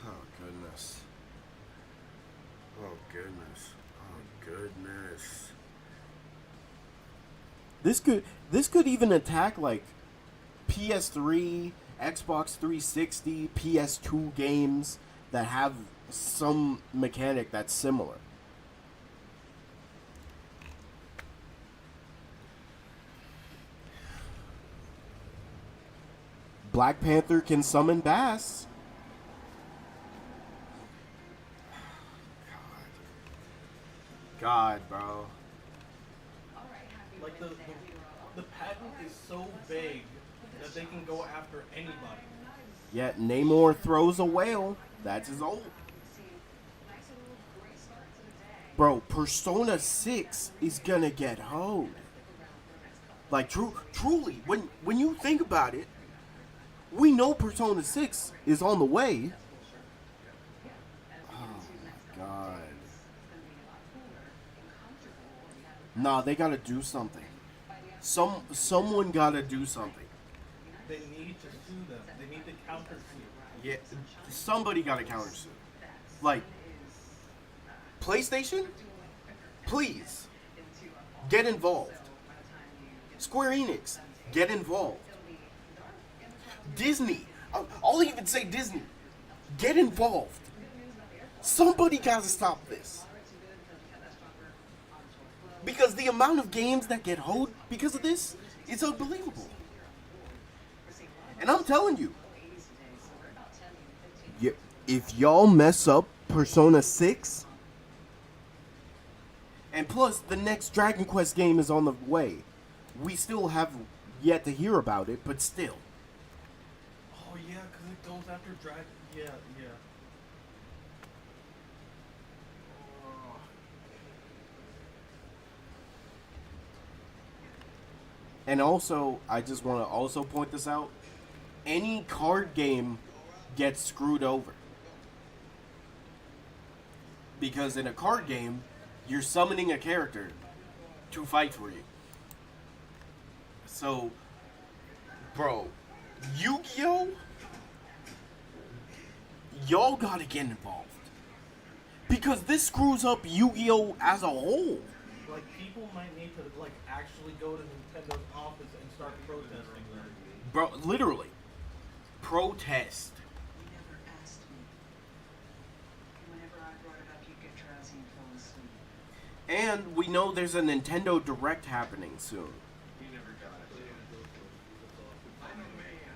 Oh, goodness. Oh, goodness. Oh, goodness. This could even attack, like, PS3, Xbox 360, PS2 games that have some mechanic that's similar. Black Panther can summon Bass. God, bro. Like the patent is so vague that they can go after anybody. Yet Namor throws a whale. That's his old. Bro, Persona 6 is gonna get hoed. Like, truly, when you think about it, we know Persona 6 is on the way. Oh my god. Nah, they gotta do something. Someone gotta do something. They need to sue them. They need to counter sue. Yeah, somebody gotta countersue. Like, PlayStation? Please, get involved. Square Enix, get involved. Disney, I'll even say Disney, get involved. Somebody gotta stop this. Because the amount of games that get hoed because of this is unbelievable. And I'm telling you, if y'all mess up Persona 6, and plus the next Dragon Quest game is on the way, we still have yet to hear about it, but still. Oh yeah, because it goes after Dragon. Yeah, yeah. And also, I just want to also point this out. Any card game gets screwed over. Because in a card game, you're summoning a character to fight for you. So, bro, Yu-Gi-Oh! Y'all gotta get involved. Because this screws up Yu-Gi-Oh! As a whole. Like, people might need to, like, actually go to Nintendo's office and start protesting them. Bro, literally. Protest. You never asked me. Whenever I brought it up, you'd get drowsy and fall asleep. And we know there's a Nintendo Direct happening soon. You never got it. I'm a man.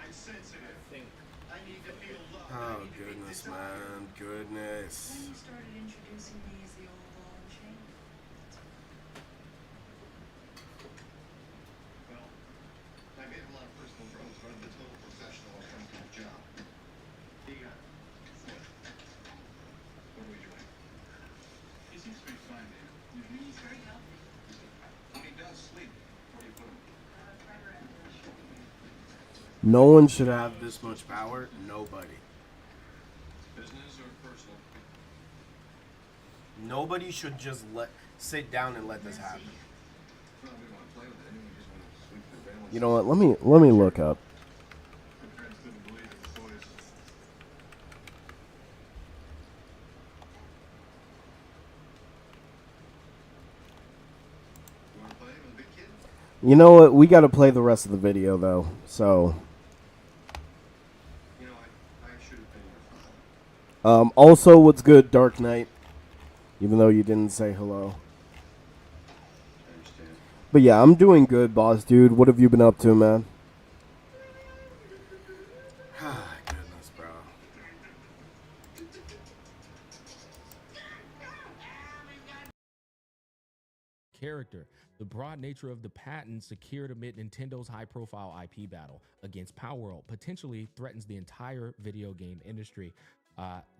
I'm sensitive. I need to feel love. Oh, goodness, man. Goodness. When you started introducing me as the old ball and chain. Well, I made a lot of personal growth running the total professional accountant job. What are we doing? He seems to be fine, man. He's very healthy. When he does sleep, where do you put him? No one should have this much power. Nobody. Business or personal? Nobody should just sit down and let this happen. Well, we don't want to play with it anyway. We just want to sweep the balance. You know what? Let me look up. My parents couldn't believe it, the boys. You want to play with a big kid? You know what? We got to play the rest of the video though. So, You know, I should have been your father. also, what's good, Dark Knight? Even though you didn't say hello. I understand. But yeah, I'm doing good, boss dude. What have you been up to, man? character. The broad nature of the patent secured amid Nintendo's high-profile IP battle against Power World potentially threatens the entire video game industry.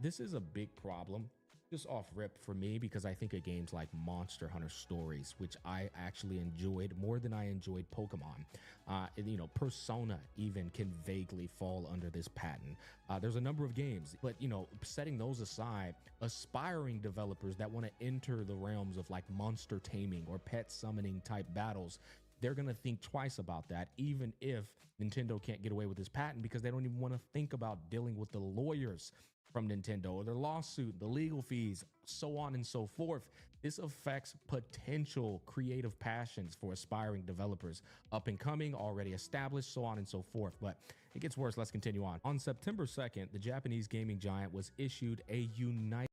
This is a big problem, just off rip for me, because I think of games like Monster Hunter Stories, which I actually enjoyed more than I enjoyed Pokemon. You know, Persona even can vaguely fall under this patent. There's a number of games, but you know, setting those aside, aspiring developers that want to enter the realms of like monster taming or pet summoning type battles, they're going to think twice about that, even if Nintendo can't get away with this patent, because they don't even want to think about dealing with the lawyers from Nintendo or their lawsuit, the legal fees, so on and so forth. This affects potential creative passions for aspiring developers, up and coming, already established, so on and so forth. But it gets worse. Let's continue on. On September 2nd, the Japanese gaming giant was issued a United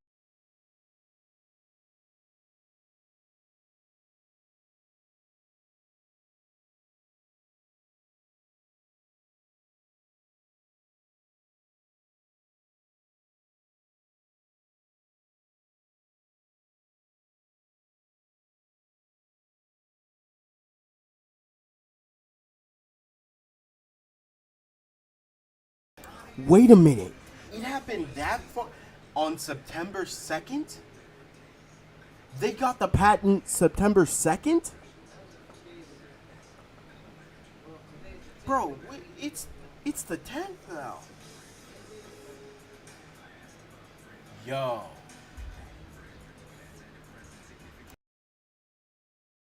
Wait a minute. It happened that far on September 2nd? They got the patent September 2nd? Bro, it's the 10th now. Yo.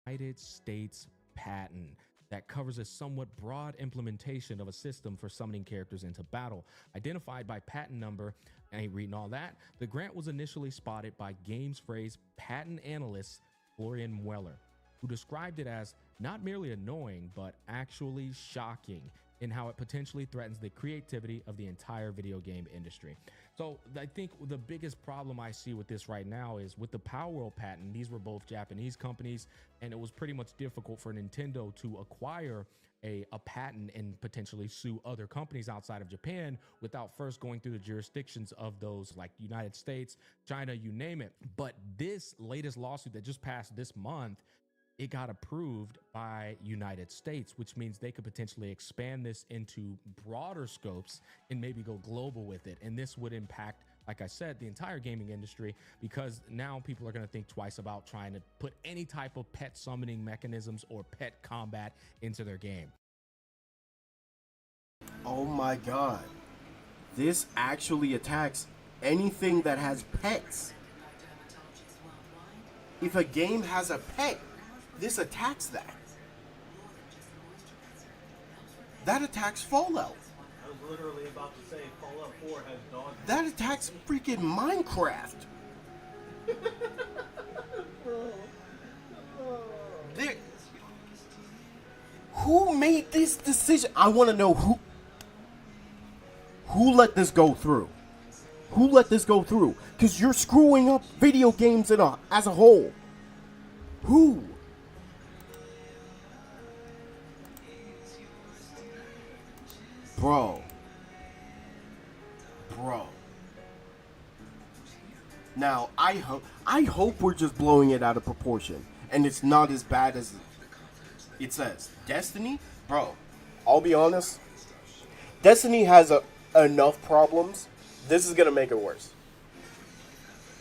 United States patent that covers a somewhat broad implementation of a system for summoning characters into battle. Identified by patent number, I ain't reading all that. The grant was initially spotted by Games Phrase patent analyst Florian Weller, who described it as not merely annoying, but actually shocking in how it potentially threatens the creativity of the entire video game industry. So I think the biggest problem I see with this right now is with the Power World patent. These were both Japanese companies, and it was pretty much difficult for Nintendo to acquire a patent and potentially sue other companies outside of Japan without first going through the jurisdictions of those like United States, China, you name it. But this latest lawsuit that just passed this month, it got approved by United States, which means they could potentially expand this into broader scopes and maybe go global with it. And this would impact, like I said, the entire gaming industry, because now people are going to think twice about trying to put any type of pet summoning mechanisms or pet combat into their game. Oh my god. This actually attacks anything that has pets. If a game has a pet, this attacks that. That attacks Fallout. I was literally about to say Fallout 4 has dogs. That attacks freaking Minecraft. There, who made this decision? I want to know who let this go through. Who let this go through? Because you're screwing up video games as a whole. Who? Bro. Now, I hope we're just blowing it out of proportion, and it's not as bad as it says. Destiny, bro. I'll be honest. Destiny has enough problems. This is gonna make it worse.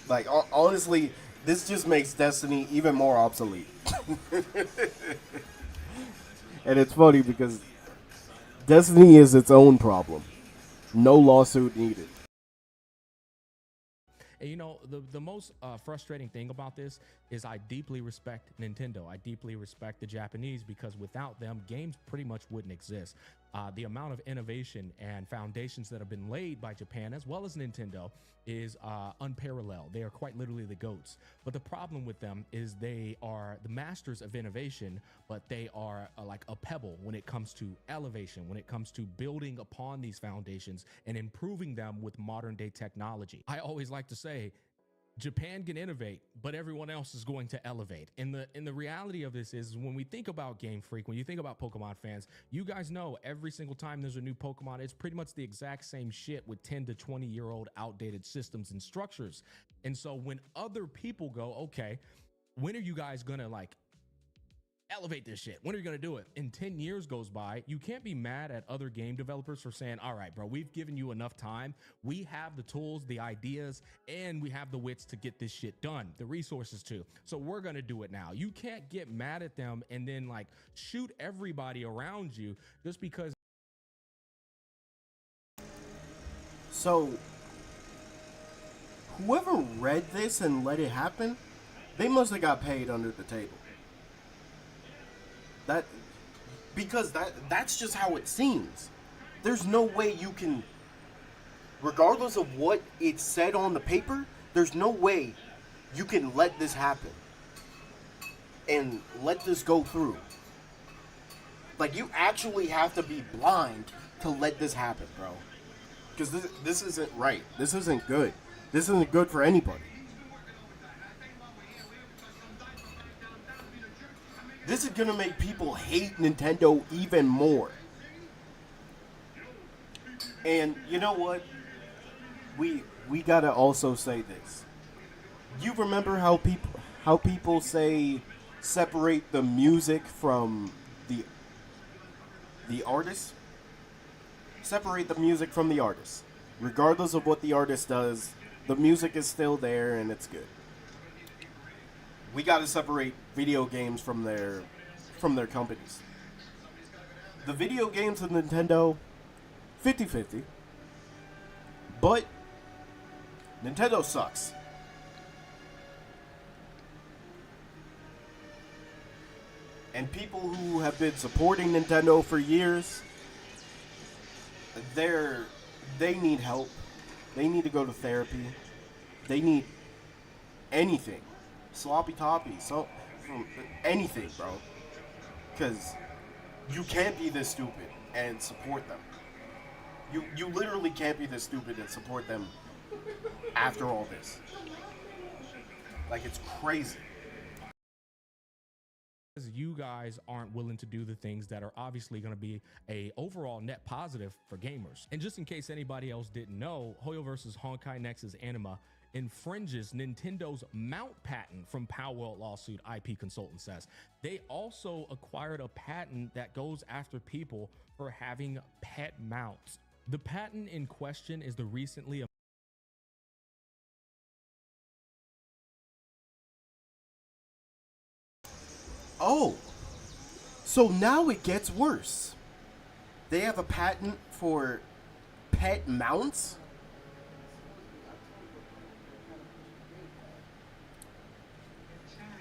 Like, honestly, this just makes Destiny even more obsolete. And it's funny because Destiny is its own problem. No lawsuit needed. And you know, the most frustrating thing about this is I deeply respect Nintendo. I deeply respect the Japanese, because without them, games pretty much wouldn't exist. The amount of innovation and foundations that have been laid by Japan as well as Nintendo is unparalleled. They are quite literally the GOATs. But the problem with them is they are the masters of innovation, but they are like a pebble when it comes to elevation, when it comes to building upon these foundations and improving them with modern day technology. I always like to say, Japan can innovate, but everyone else is going to elevate. And the reality of this is, when we think about Game Freak, when you think about Pokemon fans, you guys know every single time there's a new Pokemon, it's pretty much the exact same shit with 10 to 20-year-old outdated systems and structures. And so when other people go, okay, when are you guys gonna like elevate this shit. When are you going to do it? And 10 years goes by. You can't be mad at other game developers for saying, all right, bro, we've given you enough time. We have the tools, the ideas, and we have the wits to get this shit done, the resources too. So we're going to do it now. You can't get mad at them and then like shoot everybody around you just because. So, whoever read this and let it happen, they must have got paid under the table. That's just how it seems. There's no way you can, regardless of what it said on the paper, there's no way you can let this happen and let this go through. Like, you actually have to be blind to let this happen, bro. Because this isn't right. This isn't good. This isn't good for anybody. This is gonna make people hate Nintendo even more. And you know what? We gotta also say this. You remember how people say separate the music from the artist? Separate the music from the artist. Regardless of what the artist does, the music is still there and it's good. We gotta separate video games from their companies. The video games of Nintendo, 50-50. But Nintendo sucks. And people who have been supporting Nintendo for years, they need help. They need to go to therapy. They need anything. Sloppy toppy. So anything, bro. Because you can't be this stupid and support them. You literally can't be this stupid and support them after all this. Like, it's crazy. You guys aren't willing to do the things that are obviously going to be a overall net positive for gamers. And just in case anybody else didn't know, Hoyo vs. Honkai Nexus Anima infringes Nintendo's mount patent from Palworld lawsuit, IP consultant says. They also acquired a patent that goes after people for having pet mounts. The patent in question is the recently Oh, so now it gets worse. They have a patent for pet mounts?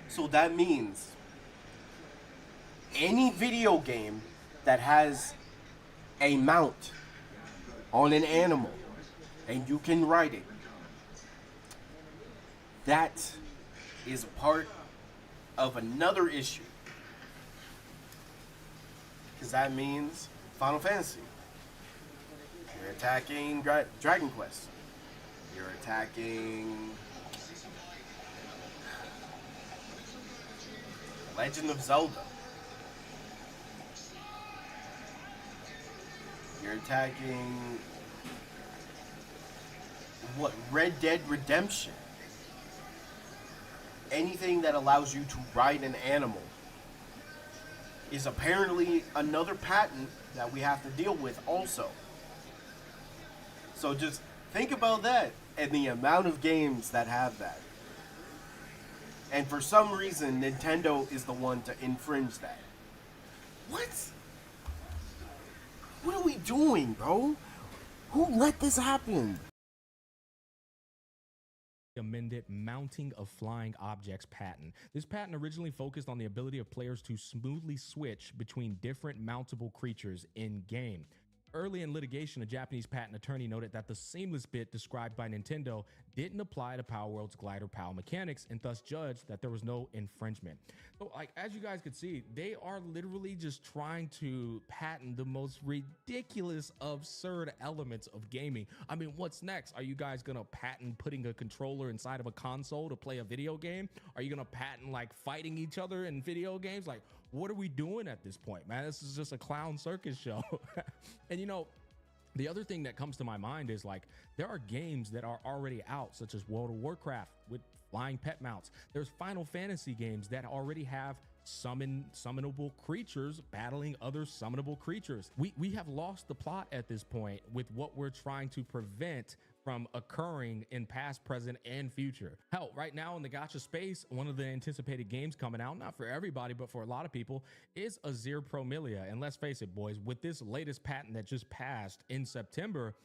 So that means any video game that has a mount on an animal and you can ride it, that is a part of another issue. Because that means Final Fantasy. You're attacking Dragon Quest. You're attacking Legend of Zelda. You're attacking what? Red Dead Redemption. Anything that allows you to ride an animal is apparently another patent that we have to deal with also. So just think about that and the amount of games that have that. And for some reason, Nintendo is the one to infringe that. What? What are we doing, bro? Who let this happen? amended mounting of flying objects patent. This patent originally focused on the ability of players to smoothly switch between different mountable creatures in game. Early in litigation, a Japanese patent attorney noted that the seamless bit described by Nintendo didn't apply to Palworld's glider PAL mechanics and thus judged that there was no infringement. So, like, as you guys could see, they are literally just trying to patent the most ridiculous, absurd elements of gaming. I mean, what's next? Are you guys gonna patent putting a controller inside of a console to play a video game? Are you gonna patent like fighting each other in video games? Like, what are we doing at this point, man? This is just a clown circus show. And you know, the other thing that comes to my mind is like, there are games that are already out, such as World of Warcraft with flying pet mounts. There's Final Fantasy games that already have summonable creatures battling other summonable creatures. We have lost the plot at this point with what we're trying to prevent from occurring in past, present, and future. Hell, right now in the gacha space, one of the anticipated games coming out, not for everybody, but for a lot of people, is Azir Promilia. And let's face it, boys, with this latest patent that just passed in September,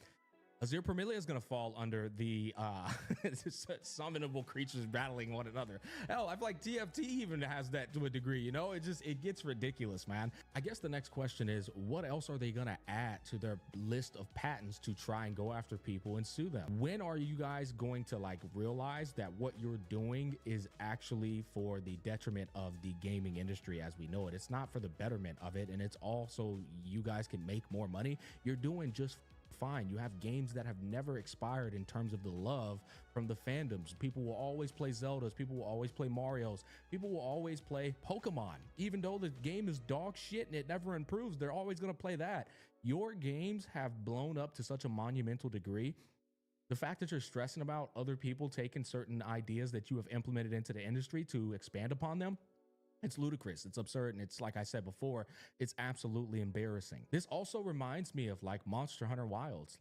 Azir Promilia is going to fall under the summonable creatures battling one another. Hell, I feel like TFT even has that to a degree, you know? It gets ridiculous, man. I guess the next question is, what else are they going to add to their list of patents to try and go after people and sue them? When are you guys going to like realize that what you're doing is actually for the detriment of the gaming industry as we know it? It's not for the betterment of it, and it's also you guys can make more money. You're doing just fine. You have games that have never expired in terms of the love from the fandoms. People will always play Zeldas. People will always play Marios. People will always play Pokemon. Even though the game is dog shit and it never improves, they're always going to play that. Your games have blown up to such a monumental degree. The fact that you're stressing about other people taking certain ideas that you have implemented into the industry to expand upon them, it's ludicrous, it's absurd, and it's, like I said before, it's absolutely embarrassing. This also reminds me of like Monster Hunter Wilds.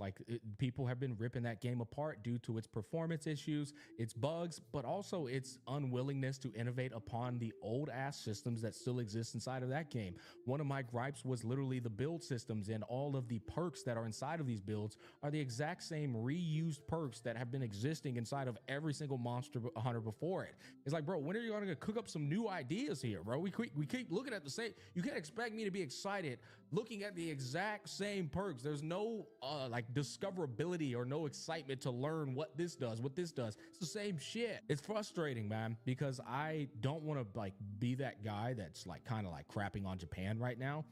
People have been ripping that game apart due to its performance issues, its bugs, but also its unwillingness to innovate upon the old ass systems that still exist inside of that game. One of my gripes was literally the build systems, and all of the perks that are inside of these builds are the exact same reused perks that have been existing inside of every single Monster Hunter before it. It's like, bro, when are you going to cook up some new ideas here, bro? We keep looking at the same. You can't expect me to be excited looking at the exact same perks. There's no like discoverability or no excitement to learn what this does, what this does. It's the same shit. It's frustrating, man, because I don't want to like be that guy that's like kind of like crapping on Japan right now.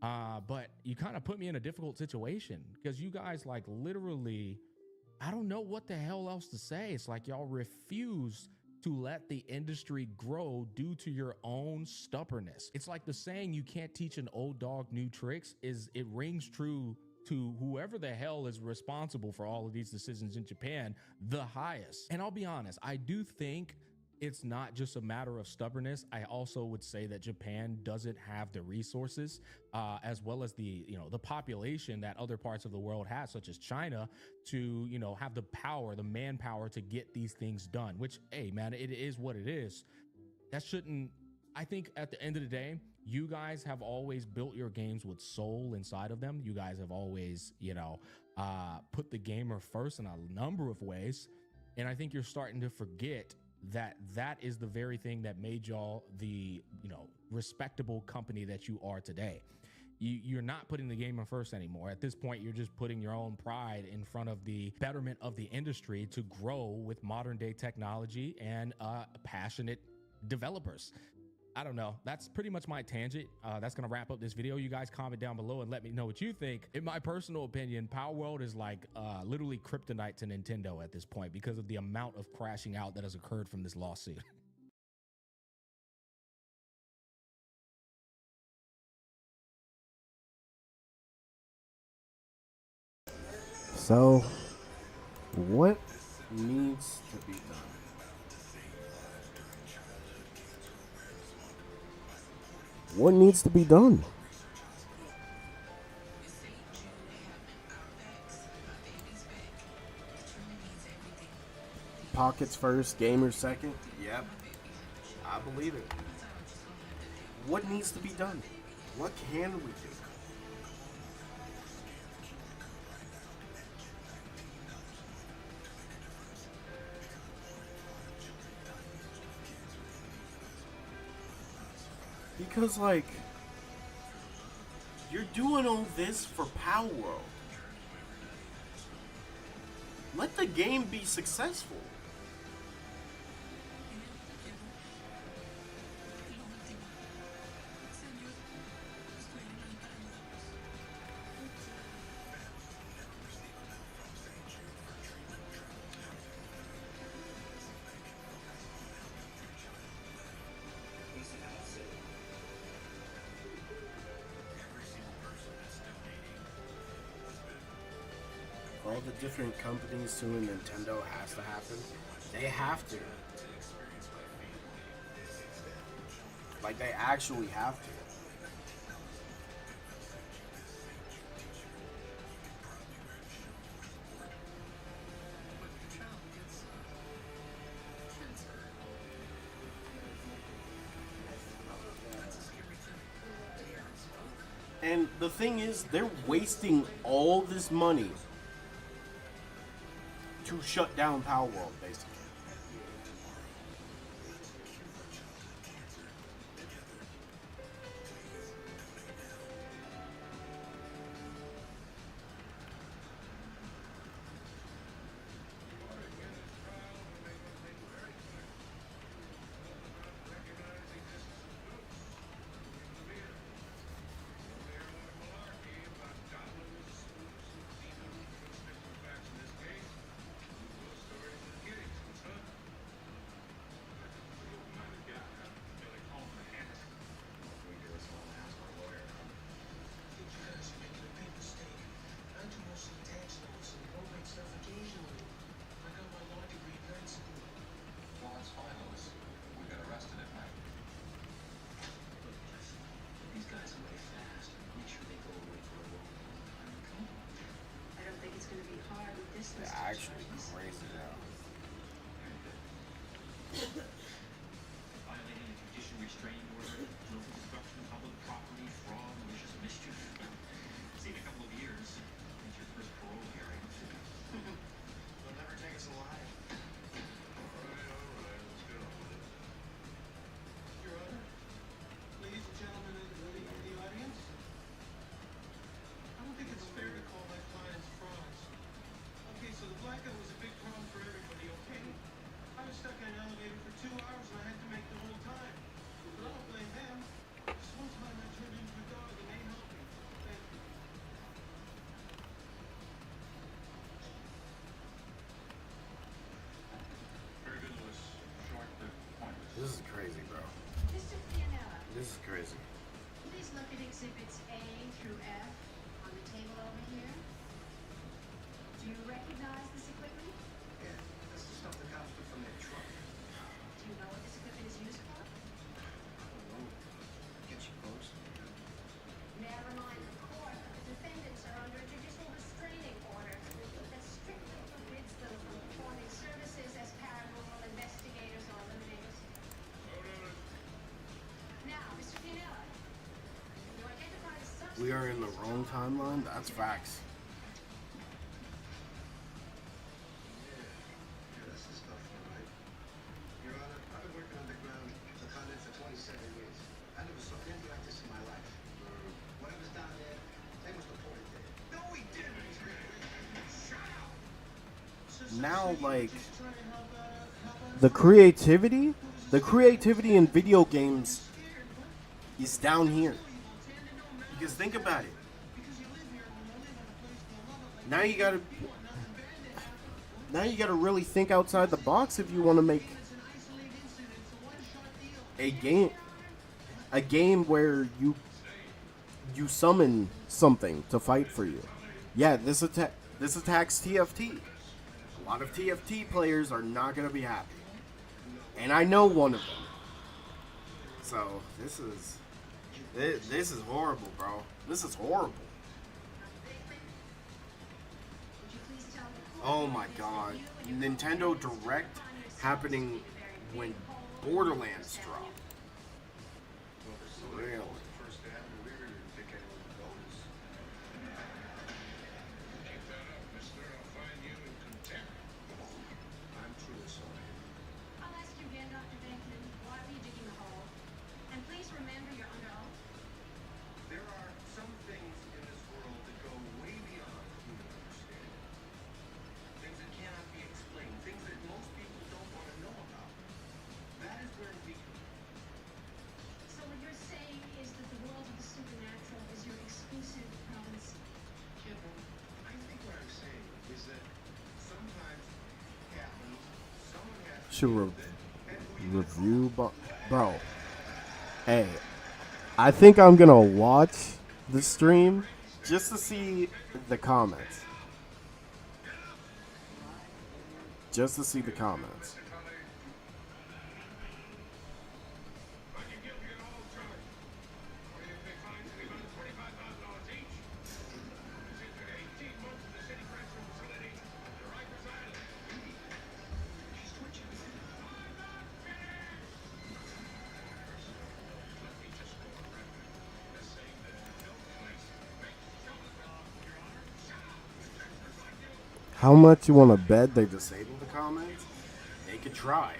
But you kind of put me in a difficult situation because you guys like literally, I don't know what the hell else to say. It's like y'all refuse to let the industry grow due to your own stubbornness. It's like the saying, you can't teach an old dog new tricks, it rings true to whoever the hell is responsible for all of these decisions in Japan the highest. And I'll be honest, I do think it's not just a matter of stubbornness. I also would say that Japan doesn't have the resources as well as the population that other parts of the world has, such as China, to have the power, the manpower to get these things done, which, hey man, it is what it is. That shouldn't, I think at the end of the day, you guys have always built your games with soul inside of them. You guys have always, put the gamer first in a number of ways. And I think you're starting to forget that is the very thing that made y'all the respectable company that you are today. You're not putting the gamer first anymore. At this point, you're just putting your own pride in front of the betterment of the industry to grow with modern day technology and passionate developers. I don't know. That's pretty much my tangent. That's going to wrap up this video. You guys comment down below and let me know what you think. In my personal opinion, Power World is like literally kryptonite to Nintendo at this point because of the amount of crashing out that has occurred from this lawsuit. So, what needs to be done? What needs to be done? Pockets first, gamers second. Yep. I believe it. What needs to be done? What can we do? Because, like, you're doing all this for Power World. Let the game be successful. All the different companies suing Nintendo has to happen. They have to. Like, they actually have to. And the thing is, they're wasting all this money to shut down Power World, basically. I don't think it's going to be hard with this They're list of actually charges. crazy now. Violating a judicial restraining order, willful destruction of public property, fraud, malicious mischief. See, in a couple of years, it's your first parole hearing. They'll never take us alive. Alright, let's get on with it. Your Honor, ladies and gentlemen in the audience, I don't think it's fair to call my clients frauds. Okay, so the blackout was a big problem for everybody, okay? I was stuck in an elevator for 2 hours and I had to make the whole time. But I don't blame them. This one time I turned into a dog and they helped me. Thank you. Very good, Lewis. Short but pointless. This is crazy, bro. Mr. Fianella, This is crazy. please look at exhibits A through F on the table over here. Do you recognize this equipment? Yeah, that's the stuff the cops took from their truck. Do you know what this equipment is used for? I don't know. Get you close. May I remind the court that the defendants are under a judicial restraining order that strictly forbids them from performing services as paranormal investigators or eliminators. Now, Mr. Fianella, you identify the substance. We are in the wrong timeline? That's facts. Yeah, that's the stuff, all right. Your Honor, I've been working underground for Con Ed for 27 years. I never saw anything like this in my life. Whatever's down there, they must have put it there. No, he didn't! Shut up! Now, like, Just trying to help out. the creativity in video games is down here. Because think about it. Now you gotta really think outside the box if you want to make a game where you summon something to fight for you. Yeah, this attacks TFT. A lot of TFT players are not gonna be happy, and I know one of them. So this is horrible, bro. This is horrible. Would you please tell the court Oh my what it is god. that you and your Nintendo co-defendants Direct find yourselves happening in a very when big hole Borderlands for dropped. Well, if it's Really? first to happen, we really didn't think anyone would notice. Keep that up, mister. I'll find you in contempt. I'm truly sorry. I'll ask you again, Dr. Bankman, why were you digging the hole? And please remember you're under oath. There are some things in this world that go way beyond human understanding. Things that cannot be explained. Things that most people don't want to know about. That is where we come in. So what you're saying is that the world of the supernatural is your exclusive province. Kevin, I think what I'm saying is that sometimes happens, someone has to Should deal with it, and we review, bro. Hey, I think I'm gonna watch the stream just to see the comments. Just to see the comments. I can give you an all How much you want to bet they disable the comments? They could try.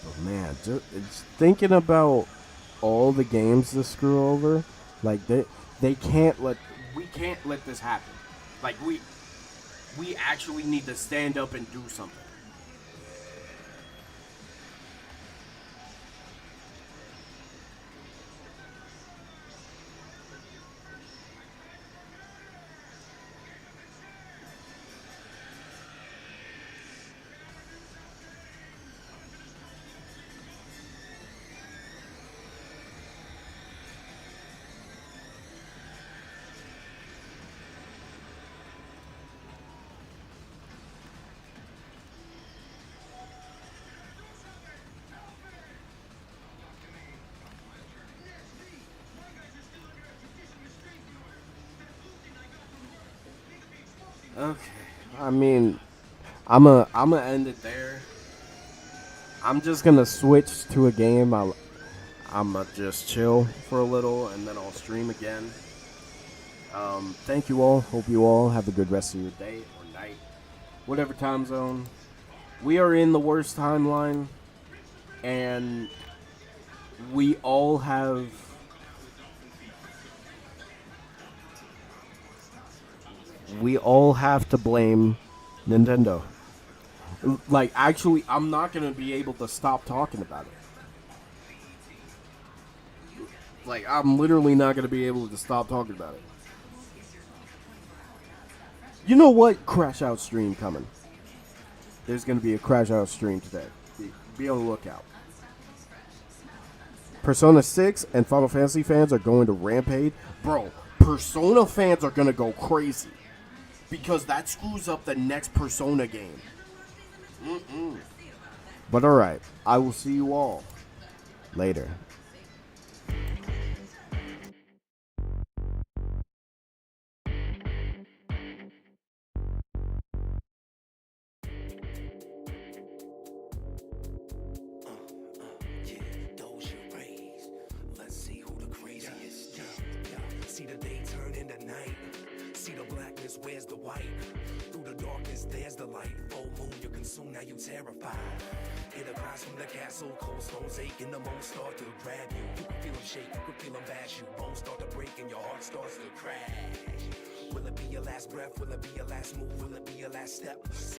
But man, just thinking about all the games to screw over, like we can't let this happen. Like we actually need to stand up and do something. Okay, I mean, I'm gonna end it there. I'm just gonna switch to a game. I'm gonna just chill for a little and then I'll stream again. Thank you all. Hope you all have a good rest of your day or night, whatever time zone. We are in the worst timeline, and we all have. We all have to blame Nintendo. Like, actually, I'm not going to be able to stop talking about it. Like, I'm literally not going to be able to stop talking about it. You know what? Crash Out stream coming. There's going to be a Crash Out stream today. Be on the lookout. Persona 6 and Final Fantasy fans are going to rampage. Bro, Persona fans are going to go crazy. Because that screws up the next Persona game. But alright, I will see you all later. Let's see who the craziest. See the day turn into night. See the blackness, where's the white? Through the darkness, there's the light. Full moon, you're consumed, now you terrified. Hear the cries from the castle, cold stones ache, and the bones start to grab you. You can feel them shake, you can feel them bash you. Bones start to break and your heart starts to crash. Will it be your last breath? Will it be your last move? Will it be your last step?